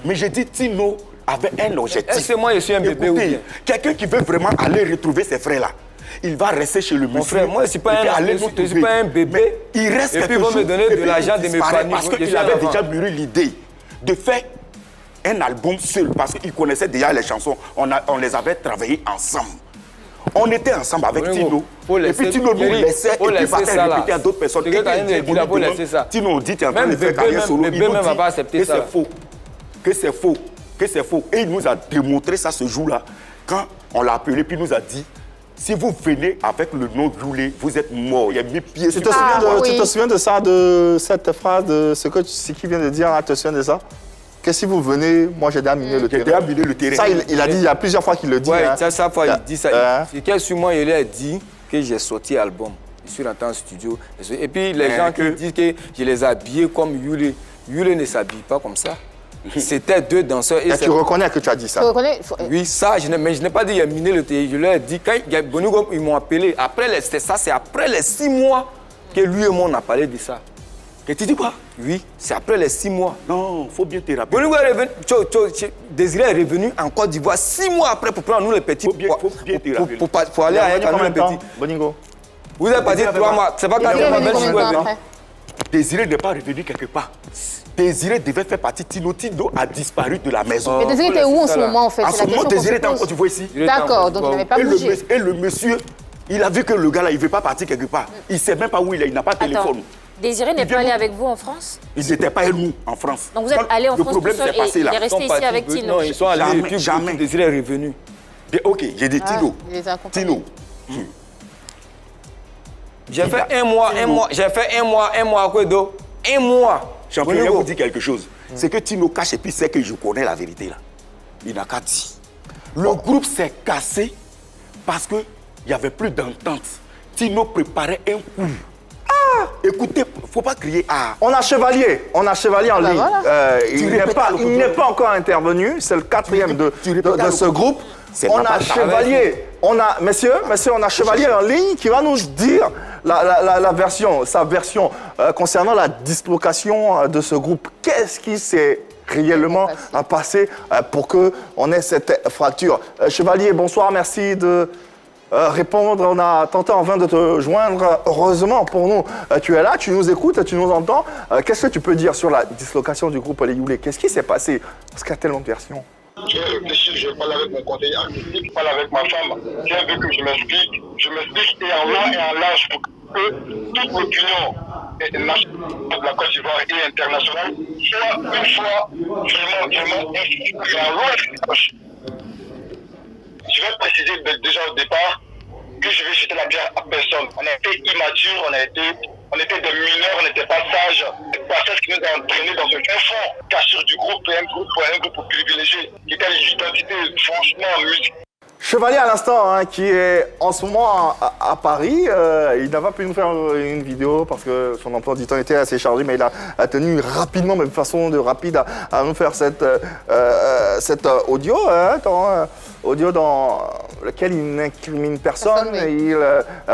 mais j'ai dit Tino avait un objectif. Est-ce que moi je suis un bébé ou bien? Quelqu'un qui veut vraiment aller retrouver ses frères là, il va rester chez le monsieur. Mon frère, moi je ne suis pas un bébé. Mais il reste et puis il va me donner de l'argent de mes familles. Parce qu'il avait déjà mûri l'idée de faire un album seul. Parce qu'il connaissait déjà les chansons. On les avait travaillées ensemble. On était ensemble avec Tino. Et puis Tino nous laissait et puis partait répéter à d'autres personnes. Tino dit tu es en train de faire carrière solo. Il nous dit que c'est faux. Que c'est faux. Que c'est faux. Et il nous a démontré ça ce jour-là, quand on l'a appelé, puis il nous a dit, si vous venez avec le nom Youlé, vous êtes mort. Il y a mis pieds sur Tu te souviens de ça, de cette phrase, de ce qu'il vient de dire, tu te souviens de ça? Que si vous venez, moi j'ai déjà miné le terrain. J'ai déjà miné le terrain. Ça, il a dit, il y a plusieurs fois qu'il le dit. Oui, chaque fois il dit ça. Sur moi, il a dit que j'ai sorti l'album. Je suis rentré en studio. Et puis les gens qui disent que je les ai habillés comme Youlé. Youlé ne s'habille pas comme ça. C'était 2 danseurs. Et tu reconnais que tu as dit ça? Oui, ça, mais je n'ai pas dit qu'il a miné le théâtre. Je leur ai dit, quand Boningo, ils m'ont appelé, c'est après les 6 mois que lui et moi on a parlé de ça. Et tu dis quoi? Oui, c'est après les 6 mois. Non, il faut bien te rappeler. Boningo est revenu, Désiré est revenu en Côte d'Ivoire 6 mois après pour prendre nous les petits. Pour aller avec nous les petits. Boningo. Vous êtes parti 3 mois. C'est pas quand il m'a venu. Désiré n'est pas revenu quelque part. Désiré devait faire partie de Tino. Tino a disparu de la maison. Mais Désiré était où en ce moment en fait? En ce moment, Désiré était en Côte d'Ivoire ici. D'accord, donc il n'avait pas bougé. Et le monsieur, il a vu que le gars là, il ne veut pas partir quelque part. Il ne sait même pas où il est, il n'a pas de téléphone. Désiré n'est pas allé avec vous en France? Ils n'étaient pas avec nous en France. Donc vous êtes allé en France tout seul et il est resté ici avec Tino? Non, ils sont allés et jamais. Désiré est revenu. Ok, j'ai dit Tino. Tino. J'ai fait un mois, quoi d'autre? Un mois. Champion, je vais vous dire quelque chose. C'est que Tino cache et puis sait que je connais la vérité là. Il n'a qu'à dire. Le groupe s'est cassé parce qu'il n'y avait plus d'entente. Tino préparait un coup. Écoutez, il ne faut pas crier ah. On a Chevalier en ligne. Voilà. Il n'est pas encore intervenu. C'est le 4e de ce groupe. On a Chevalier. Messieurs, on a Chevalier en ligne qui va nous dire sa version concernant la dislocation de ce groupe. Qu'est-ce qui s'est réellement passé pour qu'on ait cette fracture? Chevalier, bonsoir, merci de répondre. On a tenté en vain de te joindre. Heureusement pour nous, tu es là, tu nous écoutes, tu nous entends. Qu'est-ce que tu peux dire sur la dislocation du groupe Les Youlés? Qu'est-ce qui s'est passé? Parce qu'il y a tellement de versions. J'ai réfléchi, je parle avec mon conseiller artistique, je parle avec ma femme. J'ai vu que je m'explique et en long et en large pour que toute l'opinion nationale de la Côte d'Ivoire et internationale soit une fois vraiment je vais préciser déjà au départ que je vais jeter la pierre à personne. On a été immature, on était des mineurs, on n'était pas sages. C'est pas ça qui nous a entraînés dans ce fin fond, cassure du groupe, un groupe privilégié, qui était l'identité, franchement, musique. Chevalier à l'instant, qui est en ce moment à Paris, il n'a pas pu nous faire une vidéo parce que son emploi du temps était assez chargé, mais il a tenu rapidement, même façon de rapide, à nous faire cet audio, audio dans lequel il n'incrimine personne. Et il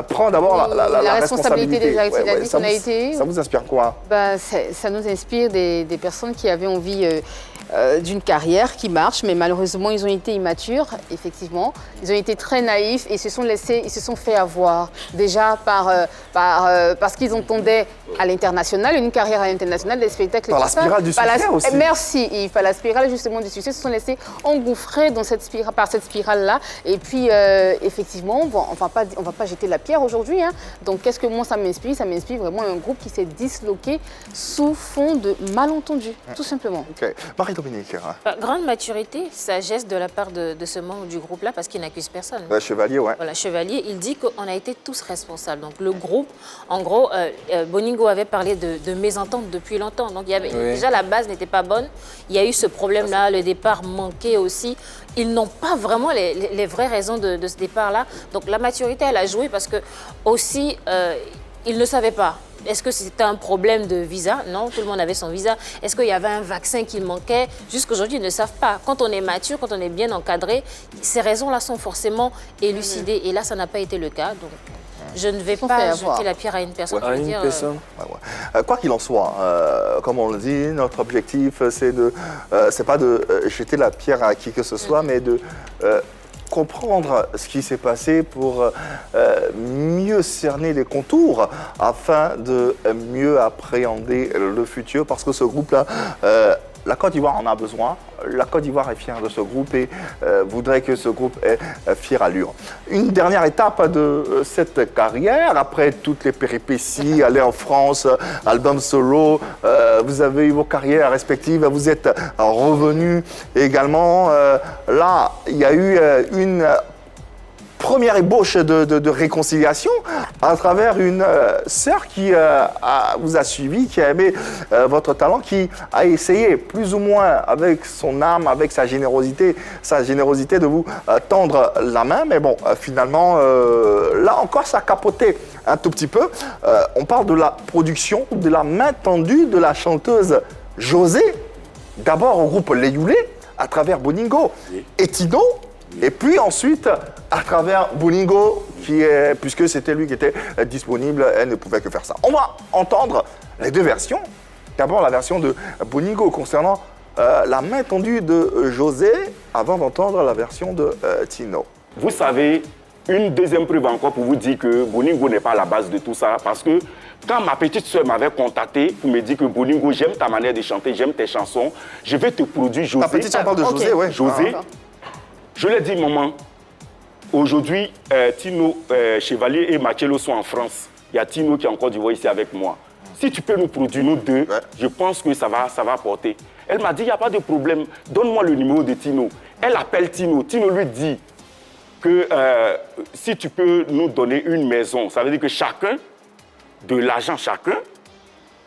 prend d'abord la responsabilité des actes. Il a dit qu'on a été... Ça vous inspire quoi? Ça nous inspire des personnes qui avaient envie d'une carrière qui marche, mais malheureusement, ils ont été immatures, effectivement. Ils ont été très naïfs et ils se sont fait avoir. Déjà parce qu'ils entendaient à l'international, une carrière à l'international, des spectacles... Par la spirale du succès aussi. Merci Yves, par la spirale justement du succès, se sont laissés engouffrer dans par cette spirale-là. Et puis, effectivement, on va pas jeter la pierre aujourd'hui. Donc, qu'est-ce que moi, ça m'inspire? Ça m'inspire vraiment un groupe qui s'est disloqué sous fond de malentendus, tout simplement. Okay. Marie-Dominique. Grande maturité, sagesse de la part de ce membre du groupe-là, parce qu'il n'accuse personne. Chevalier, ouais. Voilà, Chevalier, il dit qu'on a été tous responsables. Donc, le groupe, en gros, Boningo avait parlé de mésentente depuis longtemps. Donc, déjà, la base n'était pas bonne. Il y a eu ce problème-là, le départ manqué aussi. Ils n'ont pas vraiment les vraies raisons de ce départ-là. Donc, la maturité, elle a joué parce que, aussi, ils ne savaient pas. Est-ce que c'était un problème de visa? Non, tout le monde avait son visa. Est-ce qu'il y avait un vaccin qui manquait? Jusqu'aujourd'hui, ils ne savent pas. Quand on est mature, quand on est bien encadré, ces raisons-là sont forcément élucidées. Et là, ça n'a pas été le cas. Donc, je ne vais pas jeter la pierre à une personne. Quoi qu'il en soit, comme on le dit, notre objectif, c'est pas de jeter la pierre à qui que ce soit, mais de comprendre ce qui s'est passé pour mieux cerner les contours afin de mieux appréhender le futur, parce que ce groupe-là, la Côte d'Ivoire en a besoin. La Côte d'Ivoire est fière de ce groupe et voudrait que ce groupe ait fière allure. Une dernière étape de cette carrière, après toutes les péripéties, aller en France, album solo, vous avez eu vos carrières respectives, vous êtes revenus également. Là, il y a eu une première ébauche de réconciliation à travers une sœur qui vous a suivi, qui a aimé votre talent, qui a essayé plus ou moins avec son âme, avec sa générosité de vous tendre la main. Mais bon, finalement, là encore, ça a capoté un tout petit peu. On parle de la production, de la main tendue de la chanteuse José, d'abord au groupe Les Youlés, à travers Boningo et Tino. Et puis ensuite, à travers Boningo, puisque c'était lui qui était disponible, elle ne pouvait que faire ça. On va entendre les deux versions. D'abord la version de Boningo concernant la main tendue de José, avant d'entendre la version de Tino. Vous savez, une deuxième preuve encore pour vous dire que Boningo n'est pas à la base de tout ça, parce que quand ma petite soeur m'avait contacté pour me dire que Boningo, j'aime ta manière de chanter, j'aime tes chansons, je vais te produire José. Ta petite soeur parle de José, oui. José. Je lui ai dit, maman, aujourd'hui, Tino, Chevalier et Machello sont en France. Il y a Tino qui est encore du voix ici avec moi. Si tu peux nous produire, nous deux, je pense que ça va porter. Elle m'a dit, il n'y a pas de problème, donne-moi le numéro de Tino. Elle appelle Tino. Tino lui dit que si tu peux nous donner une maison, ça veut dire que chacun, de l'argent chacun,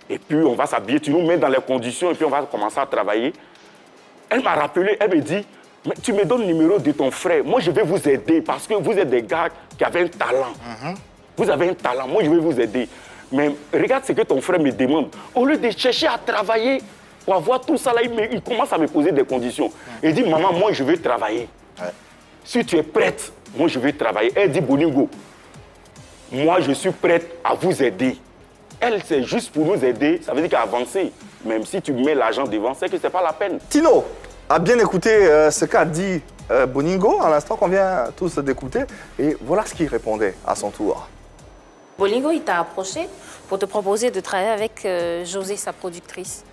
et puis on va s'habiller, tu nous mets dans les conditions et puis on va commencer à travailler. Elle m'a rappelé, elle me dit, Mais tu me donnes le numéro de ton frère. Moi, je vais vous aider parce que vous êtes des gars qui avaient un talent. Vous avez un talent. Moi, je vais vous aider. Mais regarde ce que ton frère me demande. Au lieu de chercher à travailler pour avoir tout ça, là, il commence à me poser des conditions. Il dit, maman, moi, je veux travailler. Si tu es prête, moi, je veux travailler. Elle dit, Boningo, moi, je suis prête à vous aider. Elle, c'est juste pour nous aider. Ça veut dire qu'avancer. Même si tu mets l'argent devant, c'est que ce n'est pas la peine. Tino a bien écouté ce qu'a dit Boningo à l'instant qu'on vient tous d'écouter. Et voilà ce qu'il répondait à son tour. Boningo, il t'a approché pour te proposer de travailler avec José, sa productrice.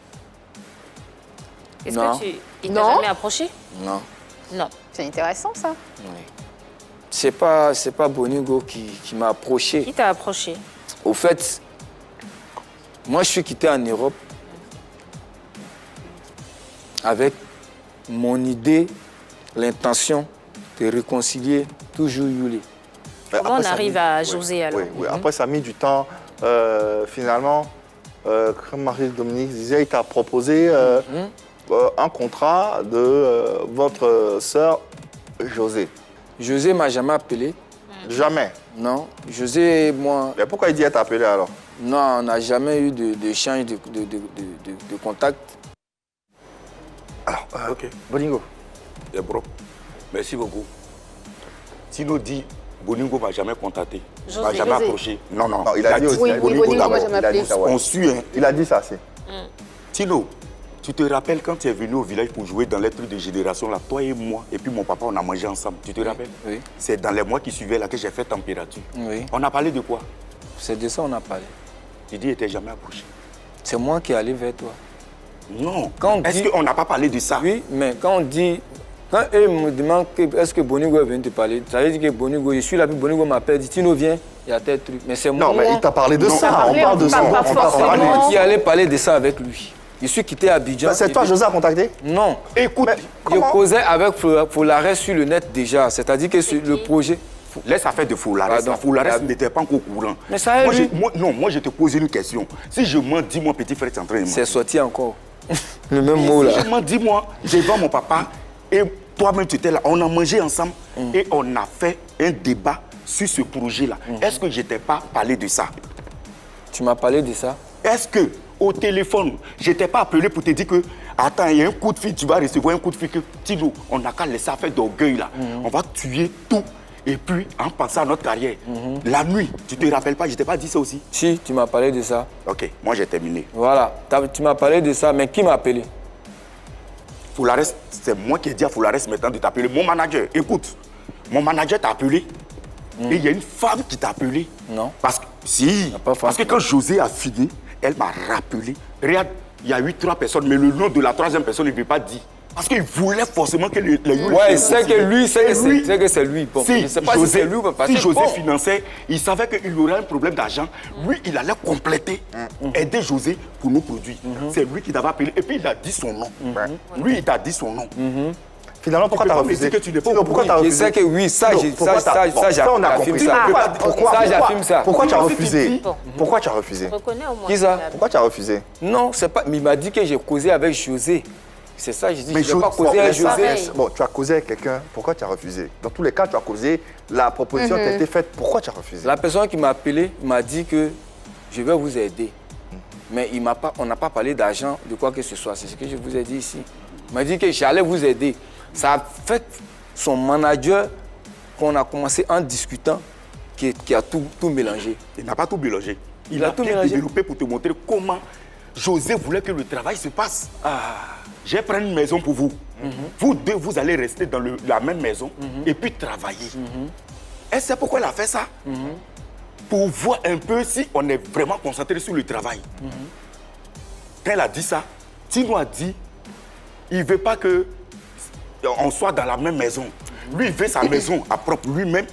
Est-ce que il t'a jamais approché? Non. Non. C'est intéressant, ça. Oui. C'est pas Boningo qui m'a approché. Qui t'a approché? Au fait, moi, je suis quitté en Europe avec mon idée, l'intention de réconcilier toujours Yuli. Comment on arrive à José alors? Oui. Après, ça a mis du temps. Finalement, comme Marie-Dominique disait, il t'a proposé un contrat de votre sœur José. José m'a jamais appelé. Jamais? Non. José et moi... Mais pourquoi il dit être appelé alors? Non, on n'a jamais eu d'échange de contact. Alors, Boningo. C'est bro. Merci beaucoup. Tino dit, Boningo ne m'a jamais contacté. Ne m'a jamais approché. Non, il a dit aussi. Oui, Boningo ne m'a jamais appelé. On suit, hein. Il a dit ça, c'est. Tino, tu te rappelles quand tu es venu au village pour jouer dans les trucs de génération, là, toi et moi, et puis mon papa, on a mangé ensemble. Tu te rappelles? Oui. C'est dans les mois qui suivaient là que j'ai fait température. Oui. On a parlé de quoi? C'est de ça qu'on a parlé. Tu dis, il n'était jamais approché. C'est moi qui est allé vers toi. Non. Est-ce qu'on n'a pas parlé de ça? Oui, mais quand on dit... Quand eux me demandent est-ce que Boningo est venu te parler, ça veut dire que Boningo, je suis là, puis Boningo m'appelle, dit Tino, viens, il y a tel truc. Mais c'est moi. Non, mais il t'a parlé de ça. On parle de ça. C'est moi qui allais parler de ça avec lui. Je suis quitté à Abidjan. C'est toi, José, a contacté? Non. Écoute, je causais avec Folares sur le net déjà. C'est-à-dire que le projet... Laisse affaire de Folares. Folares n'était pas encore au courant. Mais ça a moi, je te pose une question. Si je m'en dis, mon petit frère, tu es en train de mentir. C'est sorti encore. Le même mot là. Si je m'en dis, moi, devant mon papa, et toi-même, tu étais là. On a mangé ensemble et on a fait un débat sur ce projet-là. Est-ce que je t'ai pas parlé de ça? Tu m'as parlé de ça? Est-ce que au téléphone, je t'ai pas appelé pour te dire que attends, il y a un coup de fil, tu vas recevoir un coup de fil que Tino, on n'a qu'à laisser faire d'orgueil là. On va tuer tout. Et puis, en pensant à notre carrière, la nuit, tu te rappelles pas, je t'ai pas dit ça aussi? Si, tu m'as parlé de ça. Ok, moi j'ai terminé. Voilà, tu m'as parlé de ça, mais qui m'a appelé? Folares, c'est moi qui ai dit à Folares maintenant de t'appeler. Mon manager, écoute, mon manager t'a appelé et il y a une femme qui t'a appelé. Non. Parce que quand José a fini, elle m'a rappelé. Regarde, il y a eu 3 personnes, mais le nom de la 3e personne, il ne veut pas dire. Parce qu'il voulait forcément que les ouais, c'est que lui, c'est que c'est lui. Bon, si je sais pas José, si c'est lui, parce si que José finançait, il savait qu'il aurait un problème d'argent. Lui, il allait compléter, aider José pour nous produire. C'est lui qui t'avait appelé. Et puis, il a dit son nom. Lui, il t'a dit son nom. Finalement, pourquoi tu as refusé? Pourquoi tu as refusé? Je sais que oui, ça, j'affirme ça. Pourquoi tu as refusé? Pourquoi tu as refusé? Reconnais au moins. Qui ça? Pourquoi tu as refusé? Non, c'est pas. Il m'a dit que j'ai causé avec José. C'est ça, je dis, je n'ai pas causé avec José. Bon, tu as causé avec quelqu'un, pourquoi tu as refusé? Dans tous les cas, tu as causé, la proposition qui a été faite, pourquoi tu as refusé? La personne qui m'a appelé m'a dit que je vais vous aider. Mais on n'a pas parlé d'argent, de quoi que ce soit. C'est ce que je vous ai dit ici. Il m'a dit que j'allais vous aider. Ça a fait son manager qu'on a commencé en discutant qui a tout mélangé. Il n'a pas tout mélangé. Il a tout développé pour te montrer comment José voulait que le travail se passe. J'ai pris une maison pour vous. Vous deux, vous allez rester dans la même maison et puis travailler. Et c'est pourquoi elle a fait ça. Pour voir un peu si on est vraiment concentré sur le travail. Quand elle a dit ça, Tino a dit, il ne veut pas qu'on soit dans la même maison. Lui, il veut sa maison à propre lui-même,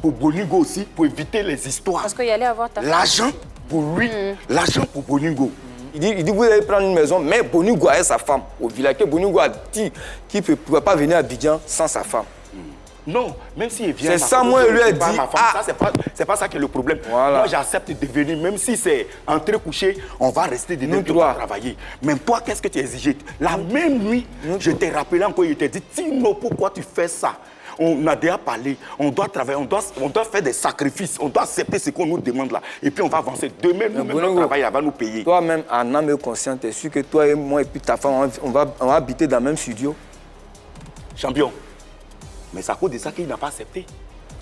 pour Boningo aussi, pour éviter les histoires. Parce qu'il allait avoir ta... L'argent pour lui, l'argent pour Boningo. Il dit, vous allez prendre une maison, mais Boningo a sa femme au village. Que Boningo a dit qu'il ne pouvait pas venir à Abidjan sans sa femme. Non, même s'il vient... C'est ça, moi, je lui ai dit... Ça, c'est pas ça qui est le problème. Voilà. Moi, j'accepte de venir, même si c'est entrer coucher, on va rester dedans, Nous trois. travailler. Mais toi, qu'est-ce que tu as exigé? La même nuit, je t'ai rappelé encore, il t'a dit, Tino, pourquoi tu fais ça? On a déjà parlé, on doit travailler, on doit faire des sacrifices, on doit accepter ce qu'on nous demande là. Et puis on va avancer. Demain, nous-mêmes, notre travail, elle va nous payer. Toi-même, en âme et conscience, t'es sûr que toi et moi et puis ta femme, on va habiter dans le même studio? Champion. Mais c'est à cause de ça qu'il n'a pas accepté.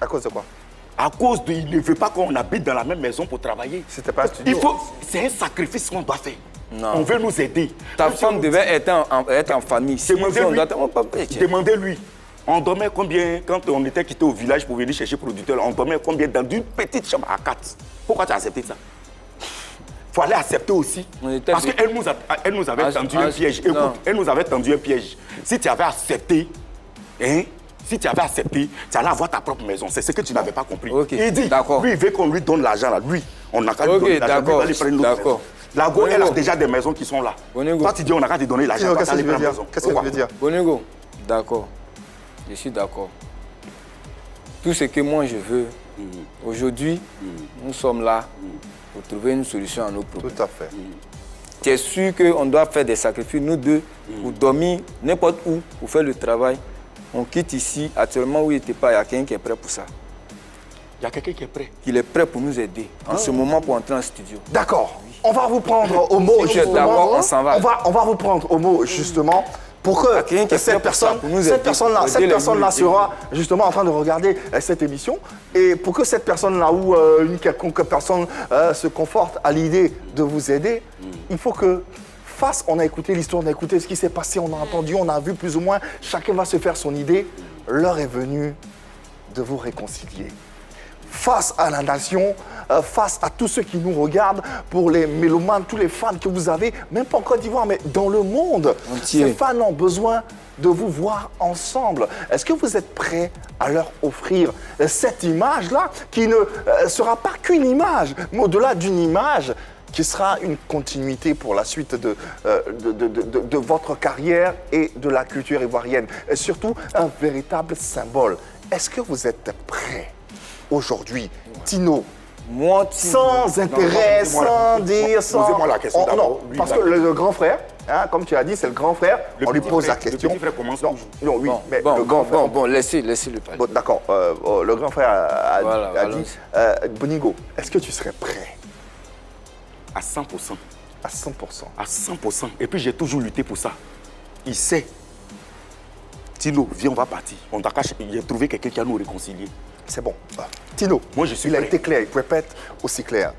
À cause de quoi? À cause de, il ne veut pas qu'on habite dans la même maison pour travailler. C'était pas un studio. C'est un sacrifice qu'on doit faire. Non. On veut nous aider. Ta femme devait être en famille. Demandez-lui. On dormait combien, quand on était quitté au village pour venir chercher producteur, on dormait combien dans une petite chambre à 4? Pourquoi tu as accepté ça? Il fallait accepter aussi. Parce qu'elle nous avait tendu un piège. Écoute, elle nous avait tendu un piège. Si tu avais accepté, si tu avais accepté, tu allais avoir ta propre maison. C'est ce que tu n'avais pas compris. Okay. Il dit, lui, il veut qu'on lui donne l'argent là. Lui, on n'a qu'à lui donner l'argent. Lui, il va lui prendre une autre maison. La Go, elle a déjà des maisons qui sont là. Toi, tu dis, on n'a qu'à te donner l'argent. Qu'est-ce que tu veux dire? Boningo, d'accord. Je suis d'accord. Tout ce que moi je veux, aujourd'hui, nous sommes là pour trouver une solution à nos problèmes. Tout à fait. Tu es sûr qu'on doit faire des sacrifices, nous deux, pour dormir n'importe où, pour faire le travail. On quitte ici, actuellement où il n'était pas, il y a quelqu'un qui est prêt pour ça. Il y a quelqu'un qui est prêt? Il est prêt pour nous aider, en ce moment, pour entrer en studio. D'accord. On va vous prendre au mot, justement. D'accord, on s'en va. On va vous prendre au mot, justement. Pour que cette personne-là sera justement en train de regarder cette émission et pour que cette personne-là ou une quelconque personne se conforte à l'idée de vous aider, il faut que on a écouté l'histoire, on a écouté ce qui s'est passé, on a entendu, on a vu plus ou moins, chacun va se faire son idée. L'heure est venue de vous réconcilier. Face à la nation, face à tous ceux qui nous regardent, pour les mélomanes, tous les fans que vous avez, même pas en Côte d'Ivoire, mais dans le monde. Entier. Ces fans ont besoin de vous voir ensemble. Est-ce que vous êtes prêts à leur offrir cette image-là, qui ne sera pas qu'une image, mais au-delà d'une image, qui sera une continuité pour la suite de votre carrière et de la culture ivoirienne. Et surtout, un véritable symbole. Est-ce que vous êtes prêts aujourd'hui, Tino? Moi, sans intérêt, sans dire, sans... Posez-moi la question d'abord. Non, parce que le grand frère, comme tu as dit, c'est le grand frère, on lui pose la question. Le petit frère commence toujours. Non, oui, bon, mais bon, le grand frère... Bon, laissez-le parler. Bon, d'accord, le grand frère a dit, Boningo, est-ce que tu serais prêt? À 100%. À 100%. À 100%. Et puis j'ai toujours lutté pour ça. Il sait. Tino, viens, on va partir. On t'a caché. Il a trouvé quelqu'un qui a nous réconcilier. C'est bon. Tino, moi je suis il prêt. a été clair, il peut pas être aussi clair.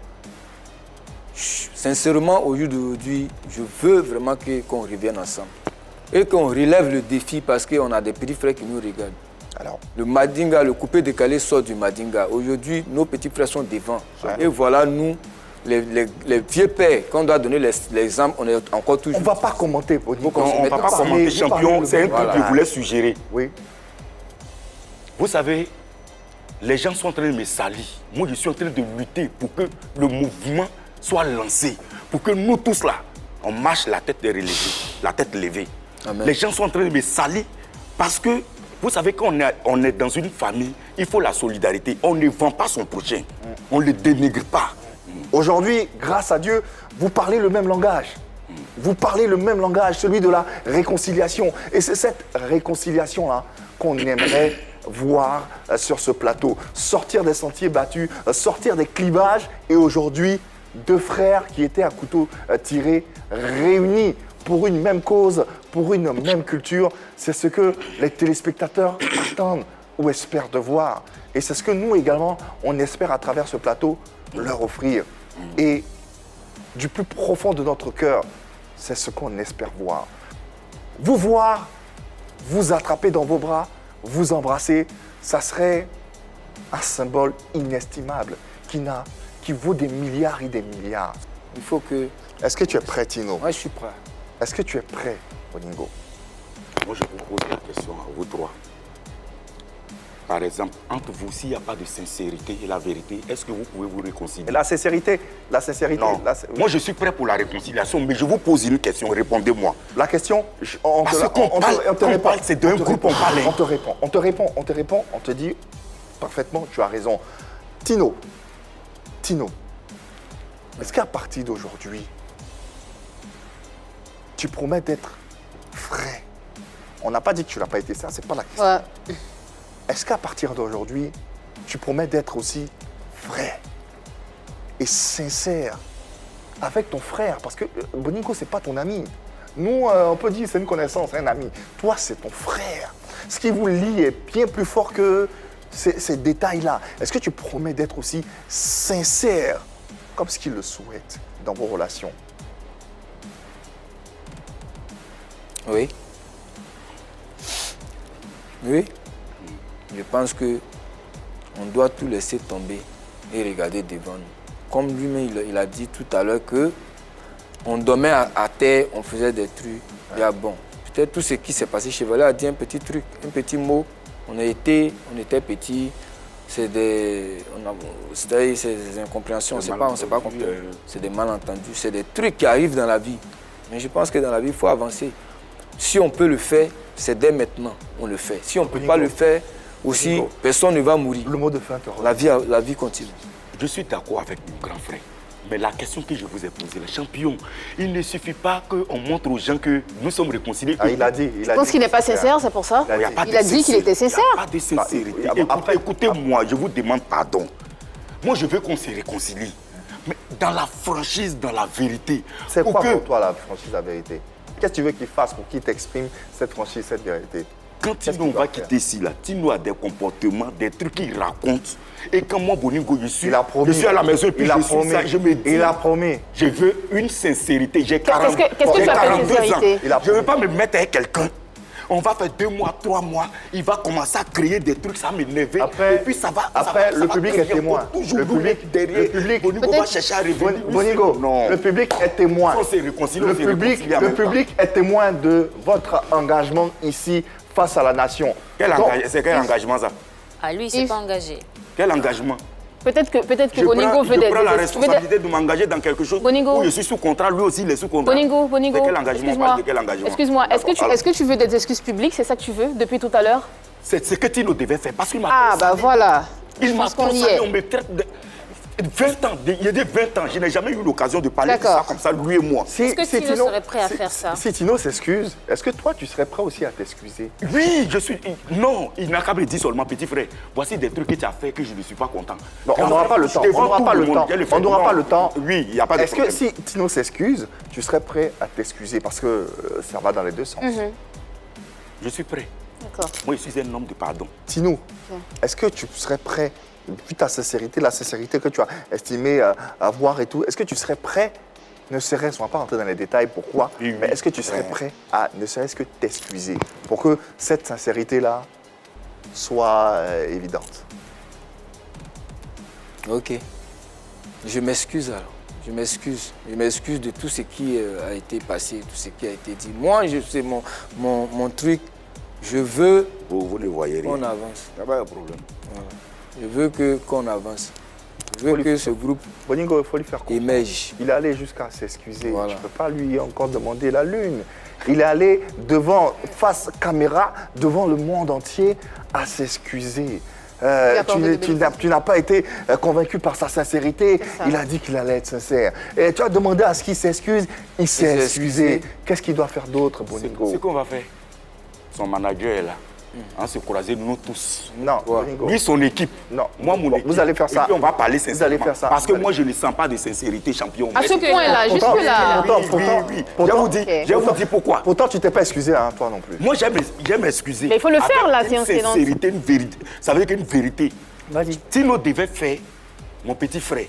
Sincèrement, au jour d'aujourd'hui, je veux vraiment qu'on revienne ensemble. Et qu'on relève le défi parce qu'on a des petits frères qui nous regardent. Alors, le Madinga, le coupé décalé sort du Madinga. Aujourd'hui, nos petits frères sont devant. Ouais. Et voilà, nous, les vieux pères, qu'on doit donner l'exemple, on est encore toujours... On ne va pas commenter. On ne va pas commenter, champion. C'est un truc que je voulais suggérer. Oui. Vous savez, les gens sont en train de me salir. Moi, je suis en train de lutter pour que le mouvement soit lancé. Pour que nous tous là, on marche la tête relevée. La tête levée. Amen. Les gens sont en train de me salir parce que, vous savez, quand on est dans une famille, il faut la solidarité. On ne vend pas son prochain. On ne le dénigre pas. Aujourd'hui, grâce à Dieu, vous parlez le même langage. Vous parlez le même langage, celui de la réconciliation. Et c'est cette réconciliation-là qu'on aimerait voir sur ce plateau. Sortir des sentiers battus, sortir des clivages. Et aujourd'hui, deux frères qui étaient à couteau tiré, réunis pour une même cause, pour une même culture. C'est ce que les téléspectateurs attendent ou espèrent de voir. Et c'est ce que nous également, on espère à travers ce plateau leur offrir. Et du plus profond de notre cœur, c'est ce qu'on espère voir. Vous voir, vous attraper dans vos bras, vous embrasser, ça serait un symbole inestimable qui vaut des milliards et des milliards. Il faut que... Est-ce que tu es prêt, Tino? Moi, je suis prêt. Est-ce que tu es prêt, Boningo? Moi, je vous pose la question à vous trois. par exemple, entre vous, s'il n'y a pas de sincérité et la vérité, est-ce que vous pouvez vous réconcilier? Et la sincérité, non. Moi, je suis prêt pour la réconciliation, mais je vous pose une question, répondez-moi. La question, Parce qu'on parle, c'est d'un groupe, on parle. On te répond, on te dit parfaitement, tu as raison. Tino, est-ce qu'à partir d'aujourd'hui, tu promets d'être vrai? On n'a pas dit que tu n'as pas été ça, c'est pas la question. Ouais. Est-ce qu'à partir d'aujourd'hui, tu promets d'être aussi vrai et sincère avec ton frère? Parce que Boningo, c'est pas ton ami. Nous, on peut dire c'est une connaissance, un ami. Toi, c'est ton frère. Ce qui vous lie est bien plus fort que ces détails-là. Est-ce que tu promets d'être aussi sincère comme ce qu'il le souhaite dans vos relations? Oui. Oui. Je pense que on doit tout laisser tomber et regarder devant nous. Comme lui-même, il a dit tout à l'heure que on dormait à terre, on faisait des trucs. Il y a bon. Peut-être tout ce qui s'est passé chez Valère a dit un petit truc, un petit mot. On était petits. C'est des incompréhensions. On ne sait pas comprendre. C'est des malentendus. C'est des trucs qui arrivent dans la vie. Mais je pense que dans la vie, il faut avancer. Si on peut le faire, c'est dès maintenant, on le fait. Si on ne peut pas le faire, aussi, personne ne va mourir. Le mot de fin te la vie continue. Je suis d'accord avec mon grand frère. Mais la question que je vous ai posée, les champions, il ne suffit pas qu'on montre aux gens que nous sommes réconciliés. Ah, il a dit. Je pense qu'il n'est pas sincère, c'est pour ça. Il a dit qu'il était sincère. Il n'y a pas de sincérité. Écoutez-moi, je vous demande pardon. Moi, je veux qu'on se réconcilie. Mais dans la franchise, dans la vérité. C'est quoi pour toi la franchise, la vérité? Qu'est-ce que tu veux qu'il fasse pour qu'il t'exprime cette franchise, cette vérité? Quand Tino va quitter ici, là, Tino a des comportements, des trucs qu'il raconte. Et quand moi, Boningo, je suis à la maison et puis je me dis, il a promis. Je veux une sincérité. J'ai 42 ans. Je ne veux pas me mettre avec quelqu'un. On va faire 2 mois, 3 mois. Il va commencer à créer des trucs, ça m'énerve. Et puis ça va. Après, le public est témoin. Le public, Boningo va chercher à revenir. Boningo, le public est témoin. Le public est témoin de votre engagement ici face à la nation. C'est quel engagement ça? Ah, lui, il ne s'est pas engagé. Quel engagement? Peut-être que Boningo veut Je prends la responsabilité de m'engager dans quelque chose où je suis sous contrat, lui aussi il est sous contrat. Boningo, quel engagement? Excuse-moi, est-ce que tu veux des excuses publiques? C'est ça que tu veux depuis tout à l'heure? C'est ce que Tino devait faire parce qu'il m'a Ah, bah voilà. Il m'a constaté, on me traite de... 20 ans, il y a des 20 ans, je n'ai jamais eu l'occasion de parler de ça comme ça, lui et moi. Est-ce que Tino serait prêt à faire ça? Si Tino s'excuse, est-ce que toi, tu serais prêt aussi à t'excuser? Oui, je suis... Non, il n'a qu'à me dire seulement, petit frère, voici des trucs que tu as fait que je ne suis pas content. Non, on n'aura pas le temps. On n'aura pas le temps. Oui, il n'y a pas de problème. Est-ce que si Tino s'excuse, tu serais prêt à t'excuser? Parce que ça va dans les deux sens. Je suis prêt. D'accord. Moi, je suis un homme de pardon. Tino, est-ce que tu serais prêt, vu ta sincérité, la sincérité que tu as estimé avoir et tout, est-ce que tu serais prêt, ne serait-ce, on ne va pas rentrer dans les détails pourquoi, mais est-ce que tu serais prêt à ne serait-ce que t'excuser pour que cette sincérité-là soit évidente? Ok. Je m'excuse alors. Je m'excuse. Je m'excuse de tout ce qui a été passé, tout ce qui a été dit. Moi, c'est mon truc. Je veux vous ne voyez rien. Qu'on avance. Il n'y a pas de problème. Voilà. Je veux qu'on avance. Je veux que ce groupe Boningo, il faut lui faire confiance. Émerge. Il est allé jusqu'à s'excuser. Voilà. Tu ne peux pas lui encore demander la lune. Il est allé face caméra, devant le monde entier, à s'excuser. Tu n'as pas été convaincu par sa sincérité. Il a dit qu'il allait être sincère. Et tu as demandé à ce qu'il s'excuse. Il s'est excusé. Qu'est-ce qu'il doit faire d'autre, Boningo? Ce qu'on va faire, son manager est là. On se croiser nous tous. Non, lui, son équipe. Non. Moi, mon équipe. Vous allez faire ça. Et puis on va parler sincèrement. Vous allez faire ça. Parce que moi, je ne sens pas de sincérité, champion. À ce point-là, juste là. Oui. Je vous dis pourquoi. Pourtant, tu t'es pas excusé, hein, toi non plus. Moi, j'aime excuser. Mais il faut le faire, la séance tenante. Une sincérité, une vérité. Ça veut dire qu'une vérité. Vas-y. Tino devait faire, mon petit frère,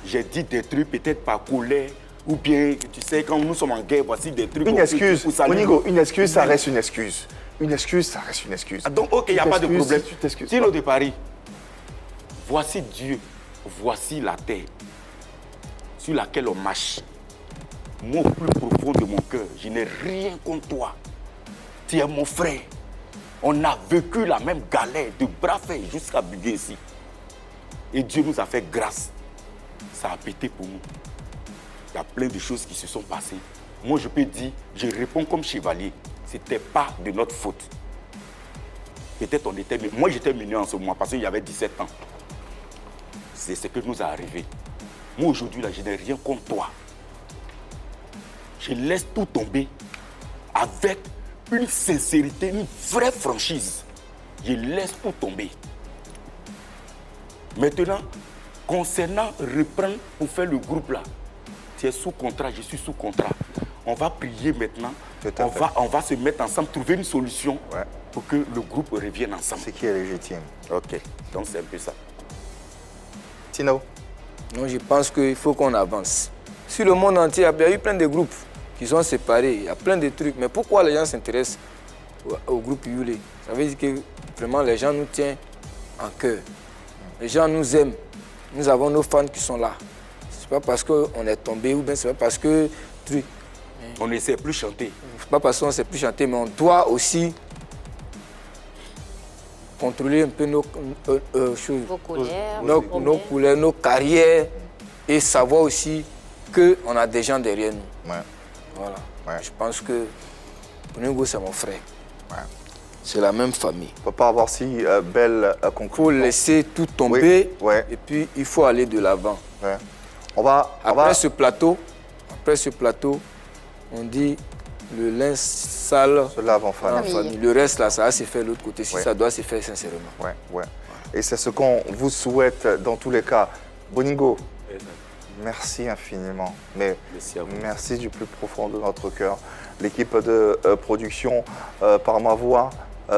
j'ai dit des trucs peut-être par colère. Ou bien, tu sais, quand nous sommes en guerre, voici des trucs... Une excuse, Boningo, une excuse, ça reste une excuse. Une excuse, ça reste une excuse. Donc, ok, il n'y a pas de problème. Tu t'excuses. Tino de Paris, voici Dieu, voici la terre sur laquelle on marche. Moi, au plus profond de mon cœur, je n'ai rien contre toi. Tu es mon frère. On a vécu la même galère de Brafay jusqu'à Bugué ici. Et Dieu nous a fait grâce. Ça a pété pour nous. Il y a plein de choses qui se sont passées. Moi, je peux dire, je réponds comme chevalier. Ce n'était pas de notre faute. Peut-être on était... Moi, j'étais mineur en ce moment parce qu'il y avait 17 ans. C'est ce que nous a arrivé. Moi, aujourd'hui, là, je n'ai rien contre toi. Je laisse tout tomber avec une sincérité, une vraie franchise. Je laisse tout tomber. Maintenant, concernant reprendre pour faire le groupe là, tu es sous contrat, je suis sous contrat. On va prier maintenant, on va se mettre ensemble, trouver une solution pour que le groupe revienne ensemble. Ce qui est légitime. Ok, donc c'est un peu ça. Tino? Non, je pense qu'il faut qu'on avance. Sur le monde entier, il y a eu plein de groupes qui sont séparés, il y a plein de trucs. Mais pourquoi les gens s'intéressent au groupe Yulé? Ça veut dire que vraiment les gens nous tiennent en cœur. Les gens nous aiment. Nous avons nos fans qui sont là. C'est pas parce qu'on est tombé ou bien c'est pas parce que... On ne sait plus chanter. C'est pas parce qu'on ne sait plus chanter, mais on doit aussi contrôler un peu nos choses. Vos colères, nos couleurs, nos carrières et savoir aussi qu'on a des gens derrière nous. Ouais. Voilà. Ouais. Je pense que Boningo, c'est mon frère. Ouais. C'est la même famille. On ne peut pas avoir si belle Il faut conclusion. laisser tout tomber Oui. et puis il faut aller de l'avant. Ouais. Après ce plateau, on dit le linge sale se lave en famille. famille. Le reste là, ça va se faire de l'autre côté si ça doit se faire sincèrement. Ouais. Et c'est ce qu'on vous souhaite dans tous les cas. Boningo, merci infiniment. Mais merci du plus profond de notre cœur. L'équipe de production, par ma voix,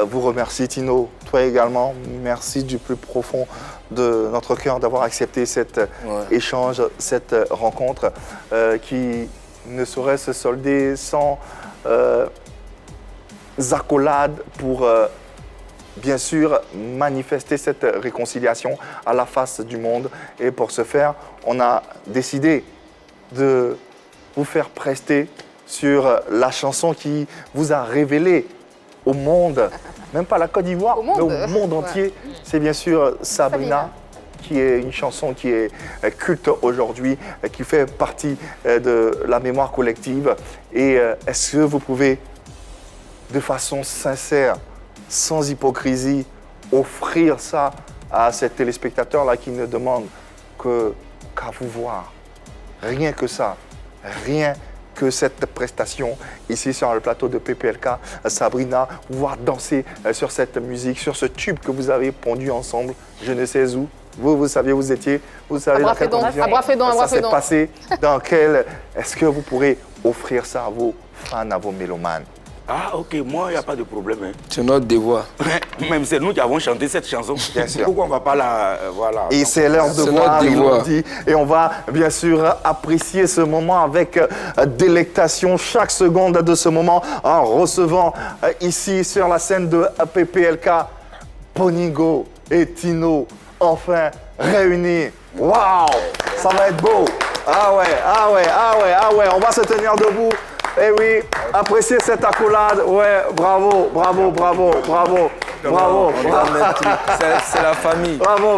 vous remercie. Tino, toi également, merci du plus profond de notre cœur d'avoir accepté cet échange, cette rencontre qui ne saurait se solder sans accolades pour bien sûr manifester cette réconciliation à la face du monde. Et pour ce faire, on a décidé de vous faire prester sur la chanson qui vous a révélé au monde, même pas la Côte d'Ivoire, mais au monde entier. C'est bien sûr Sabrina, qui est une chanson qui est culte aujourd'hui, qui fait partie de la mémoire collective. Et est-ce que vous pouvez, de façon sincère, sans hypocrisie, offrir ça à ces téléspectateurs-là qui ne demandent qu'à vous voir? Rien que ça, rien que cette prestation ici sur le plateau de PPLK, Sabrina, voir danser sur cette musique, sur ce tube que vous avez pondu ensemble, je ne sais où. Vous saviez où vous étiez, vous savez dans quelle condition ça s'est passé, dans quel... Est-ce que vous pourrez offrir ça à vos fans, à vos mélomanes? Ah ok, moi il n'y a pas de problème. Hein. C'est notre devoir. Même c'est nous qui avons chanté cette chanson. Bien sûr. Pourquoi on ne va pas la... voilà. Et c'est leur devoir, ils l'ont dit. Et on va bien sûr apprécier ce moment avec délectation, chaque seconde de ce moment, en recevant ici sur la scène de PPLK, Boningo et Tino, enfin réunis. Waouh, ça va être beau. Ah ouais, on va se tenir debout. Eh oui, appréciez cette accolade. Ouais, bravo. C'est la famille. Bravo.